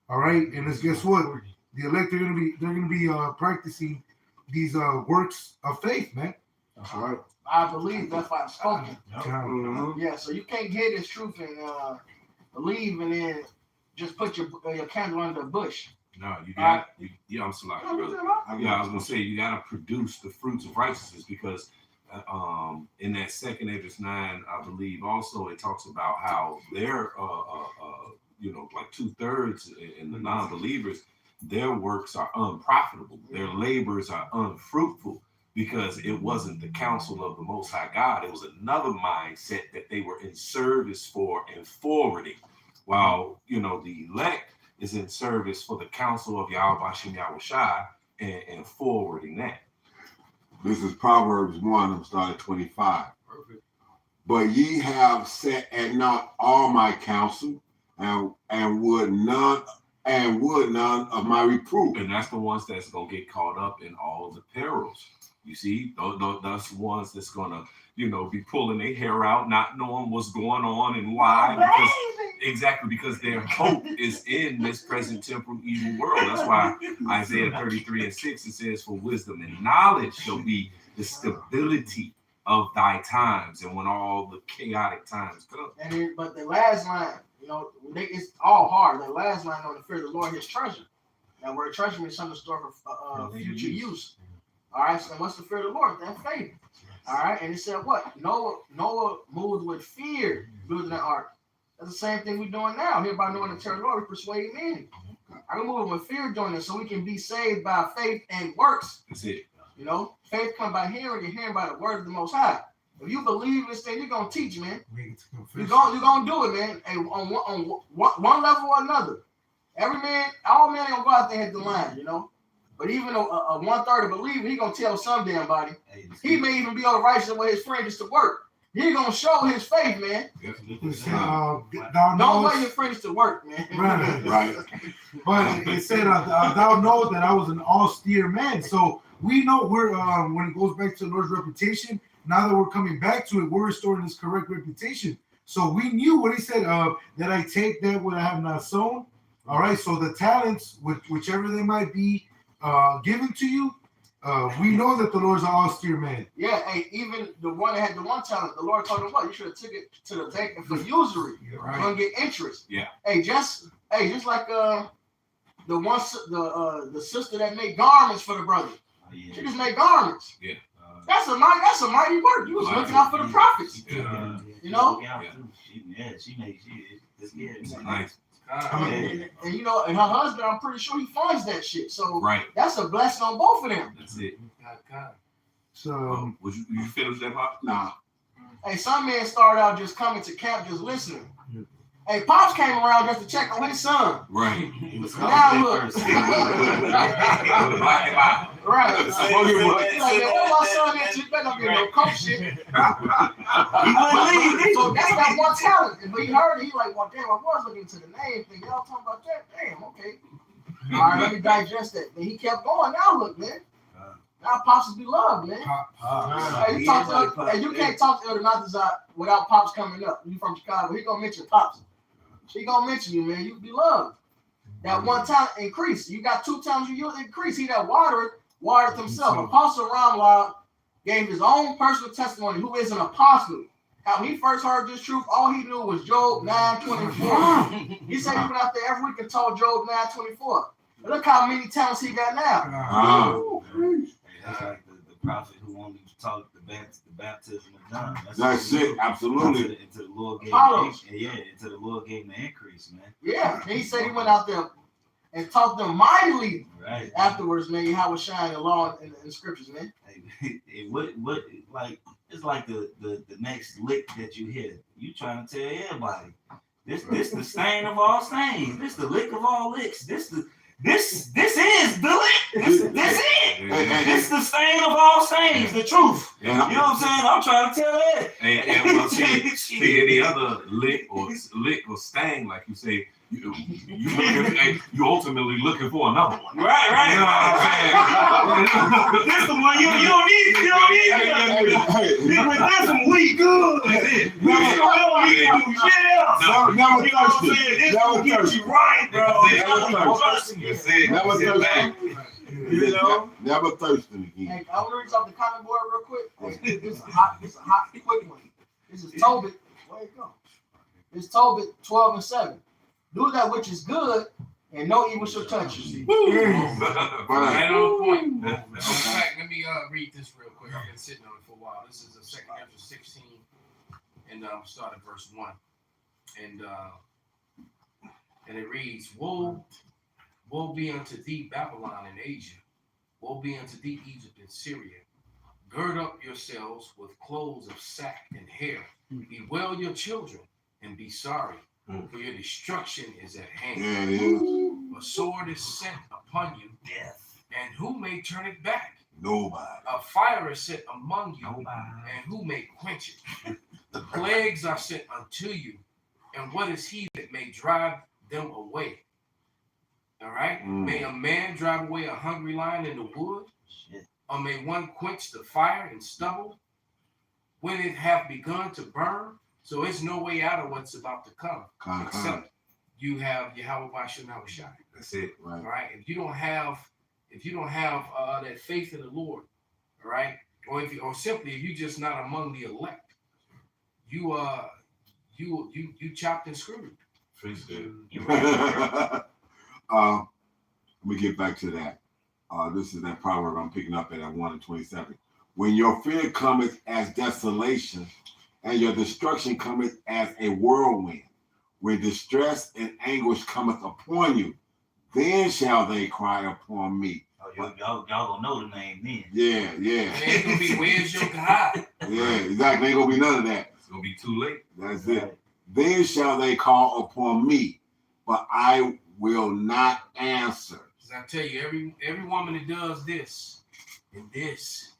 All right, and let's guess what? The elect they're gonna be practicing these works of faith, man. That's right. I believe that's why I'm spoken. Mm-hmm. Yeah, so you can't get this truth and believe and then just put your candle under a bush. No, you got I'm sorry, brother. Yeah, I was gonna say you gotta produce the fruits of righteousness because in that second Esdras 9, I believe also it talks about how they're like 2/3 in the non-believers, their works are unprofitable, their labors are unfruitful because it wasn't the counsel of the Most High God, it was another mindset that they were in service for and forwarding, while the elect is in service for the counsel of Yahweh Shem Yahushai and forwarding that. This is Proverbs 1, starting 25. Perfect. But ye have set at naught all my counsel, and would none of my reproof. And that's the ones that's gonna get caught up in all the perils. You see, that's the ones that's gonna, be pulling their hair out, not knowing what's going on and why. Because their hope is in this present temporal evil world. That's why Isaiah 33:6 it says, "For wisdom and knowledge shall be the stability of thy times," and when all the chaotic times come. But the last line, it's all hard. The last line on the fear of the Lord, his treasure. Now, where treasure means something stored for future use. All right. So what's the fear of the Lord? That faith. All right. And it said what? Noah moved with fear building that ark. That's the same thing we're doing now. Hereby knowing the terror of the Lord, we persuade men. I'm moving with fear doing this so we can be saved by faith and works. That's it. Faith comes by hearing and hearing by the word of the Most High. If you believe this thing, you're gonna teach, man. You're gonna do it, man. Hey, on one level or another. All men ain't gonna go out there and hit the line, But even a 1/3 believer, he gonna tell some damn body. He may even be on the righteous with his friend just to work. He gonna show his faith, man. Don't let your friends to work, man. Right. But it said, "Thou know that I was an austere man." So we know we're when it goes back to the Lord's reputation. Now that we're coming back to it, we're restoring His correct reputation. So we knew what He said that I take that what I have not sown. All right. So the talents, whichever they might be, given to you. We know that the Lord's an austere man. Yeah, hey, even the one that had the one talent, the Lord told him what? You should have took it to the bank for usury. Right. You're gonna get interest. Yeah. Hey, just like the sister that made garments for the brother. She just made garments. Yeah. That's a mighty work. You was looking out for the prophets. Yeah. She made Nice. And her husband, I'm pretty sure he funds that shit. So that's a blessing on both of them. That's it. So would you finish that, Pop? Nah. Hey, some men started out just coming to camp, just listening. Hey, Pops came around just to check on his son. Right. Now look. Right. He Like, man, my son that you better not get no coach shit. So that's that one talent. But he heard it, he like, well, damn, I was looking into the name thing. Y'all talking about that? Damn, okay. All right, let me digest that. And he kept going. Now look, man. Now Pops is beloved, man. Hey, you can't talk to Elder Nathazat without Pops coming up. You from Chicago. He gonna mention Pops. He gonna mention you, man. You beloved. That one talent increase. You got 2 talents, you increase. He that watered himself. Apostle Ramlal gave his own personal testimony, who is an apostle. How he first heard this truth, all he knew was Job 9:24. He said he went out there every week and taught Job 9:24. Look how many talents he got now. That's like the prophet who only taught the baptism of John. That's it. Absolutely. Until the Lord gave until the Lord gave him the increase, man. Yeah. And he said he went out there and taught them mightily. Right. Afterwards, man, how was shining the law in the scriptures, man. It's like the next lick that you hit. You trying to tell everybody. This the stain of all stains. This the lick of all licks. This is the lick. This it. This the stain of all stains. The truth. You know what I'm saying? I'm trying to tell it. And we'll see any other lick or stain, like you say, you ultimately looking for another one. Right. You know what I'm saying? This the one you don't need. You don't need. With this one, we good. That's it. We don't need to do shit else. No, You know what I'm saying? This will get you right, bro. That's it. Never Sit back. You know? Never thirsting again. Hey, I want to read off the comment board real quick. Hey, this is a hot, quick one. This is Tobit. Where it go? It's Tobit 12:7. Do that which is good, and no evil shall touch you. Right on point. In fact, let me read this real quick. I've been sitting on it for a while. This is a 2 Ezra 16, and start at verse 1. And it reads, Woe be unto thee, Babylon and Asia. Woe be unto thee, Egypt and Syria. Gird up yourselves with clothes of sack and hair. Bewail your children and be sorry, for your destruction is at hand. Yeah, it is. A sword is sent upon you, Death. and who may turn it back? Nobody. A fire is set among you, and who may quench it? The plagues are sent unto you, and what is he that may drive them away? All right? May a man drive away a hungry lion in the wood? Shit. Or may one quench the fire in stubble? When it have begun to burn, so it's no way out of what's about to come. Except you have Yahweh Bashim Yahushai. That's it. All right. If you don't have that faith in the Lord, all right, or simply if you're just not among the elect, you chopped and screwed. Let me get back to that. This is that proverb I'm picking up at 1:27. When your fear cometh as desolation, and your destruction cometh as a whirlwind, when distress and anguish cometh upon you, then shall they cry upon me. Oh, y'all gonna know the name then. Yeah. It ain't gonna be where's your God? Yeah, exactly. Ain't gonna be none of that. It's gonna be too late. That's it. Then shall they call upon me, but I will not answer. Because I tell you, every woman that does this and this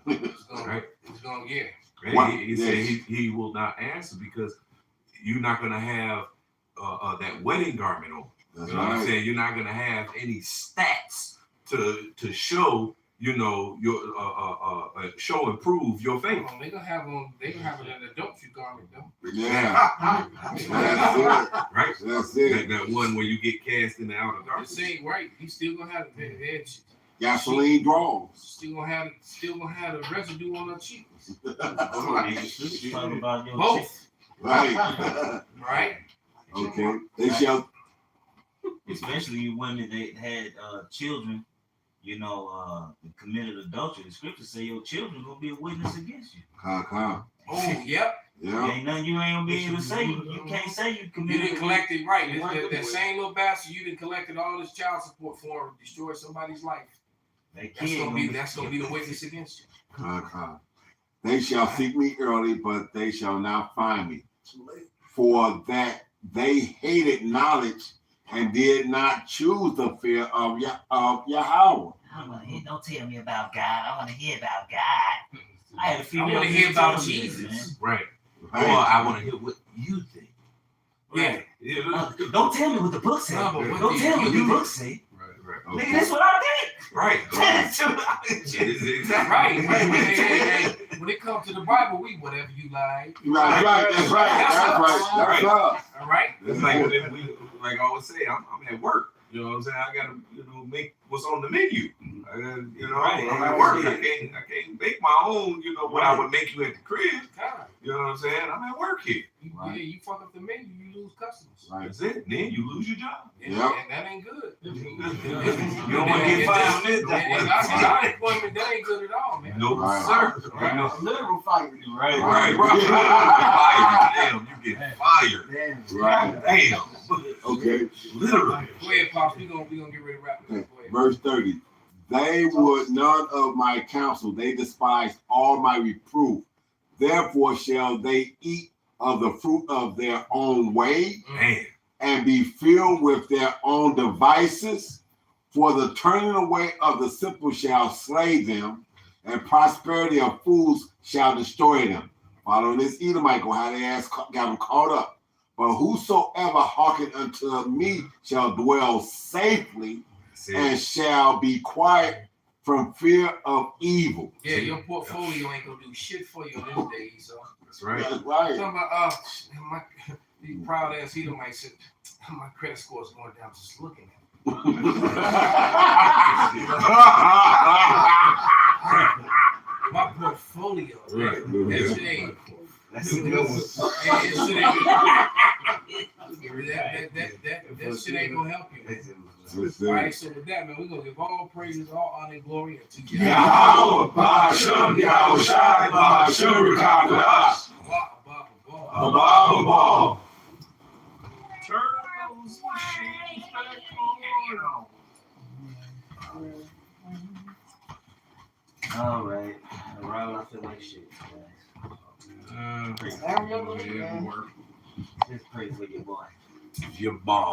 is gonna get. He said he will not answer because you're not gonna have that wedding garment on. That's you know what I'm right. saying? You're not gonna have any stats to show, you know, your show and prove your faith. They gonna have an adultery garment though. Yeah. That's it. Right? That's it. That one where you get cast in the outer darkness. This ain't right. He's still gonna have the edge. Gasoline draws. Still gonna have the residue on her cheeks. Talking about your Both. Right. Right? Okay. They shall. especially you women that had children, you know, committed adultery. The scriptures say your children gonna be a witness against you. Oh, yep. Yeah. Ain't nothing you ain't gonna be able to say. You can't say you You committed. didn't collect it right. That same little bastard you didn't collected all this child support for and destroyed somebody's life. That's gonna be the witness against you. They shall seek me early, but they shall not find me. For that they hated knowledge and did not choose the fear of Yahweh. Don't tell me about God. I want to hear about God. I had a female. I want to hear about Jesus. Jesus. Right. Or I want to hear what you think. Yeah. Don't tell me what the book says. No, but Don't tell me what the book says. Right. Nigga, that's what I think. Right. Right. When it comes to the Bible, we whatever you like. Right. That's right. All right. It's like I always say, I'm at work. You know what I'm saying? I gotta, make what's on the menu. I'm at work. I can't make my own. What I would make you at the crib. You know what I'm saying? I'm at work here. Yeah, you fuck up the menu, you lose customers. Right. That's it. Then you lose your job. And that ain't good. You don't want to get fired on this. And our employment, that ain't good at all, man. No, sir. Right. Literal fire. Right. Damn, you get fired. Right. Damn. Okay. Literally. Go ahead, Pops. We gonna get ready to wrap it up. Go ahead. Verse 30. They would none of my counsel. They despised all my reproof. Therefore shall they eat of the fruit of their own way, Man. and be filled with their own devices. For the turning away of the simple shall slay them, and prosperity of fools shall destroy them. Following this Edomite, how they got them caught up. But whosoever hearken unto me shall dwell safely and shall be quiet from fear of evil. Yeah, your portfolio ain't gonna do shit for you in this day, Esau. That's right. That's right. Talking about these proud ass Edom might say, my credit score is going down just looking at my portfolio. Right. That shit ain't. That's a good one. That shit ain't gonna help you. All right, so with that, man, we're gonna give all praises, all honor, and glory to Yahweh, Ba'ashem, Yahweh Shai, Ba'ashem, Rikakas, Abba. Turtles, machines back on. All right. Around I feel like shit, guys. Just pray for your boy. Your ball.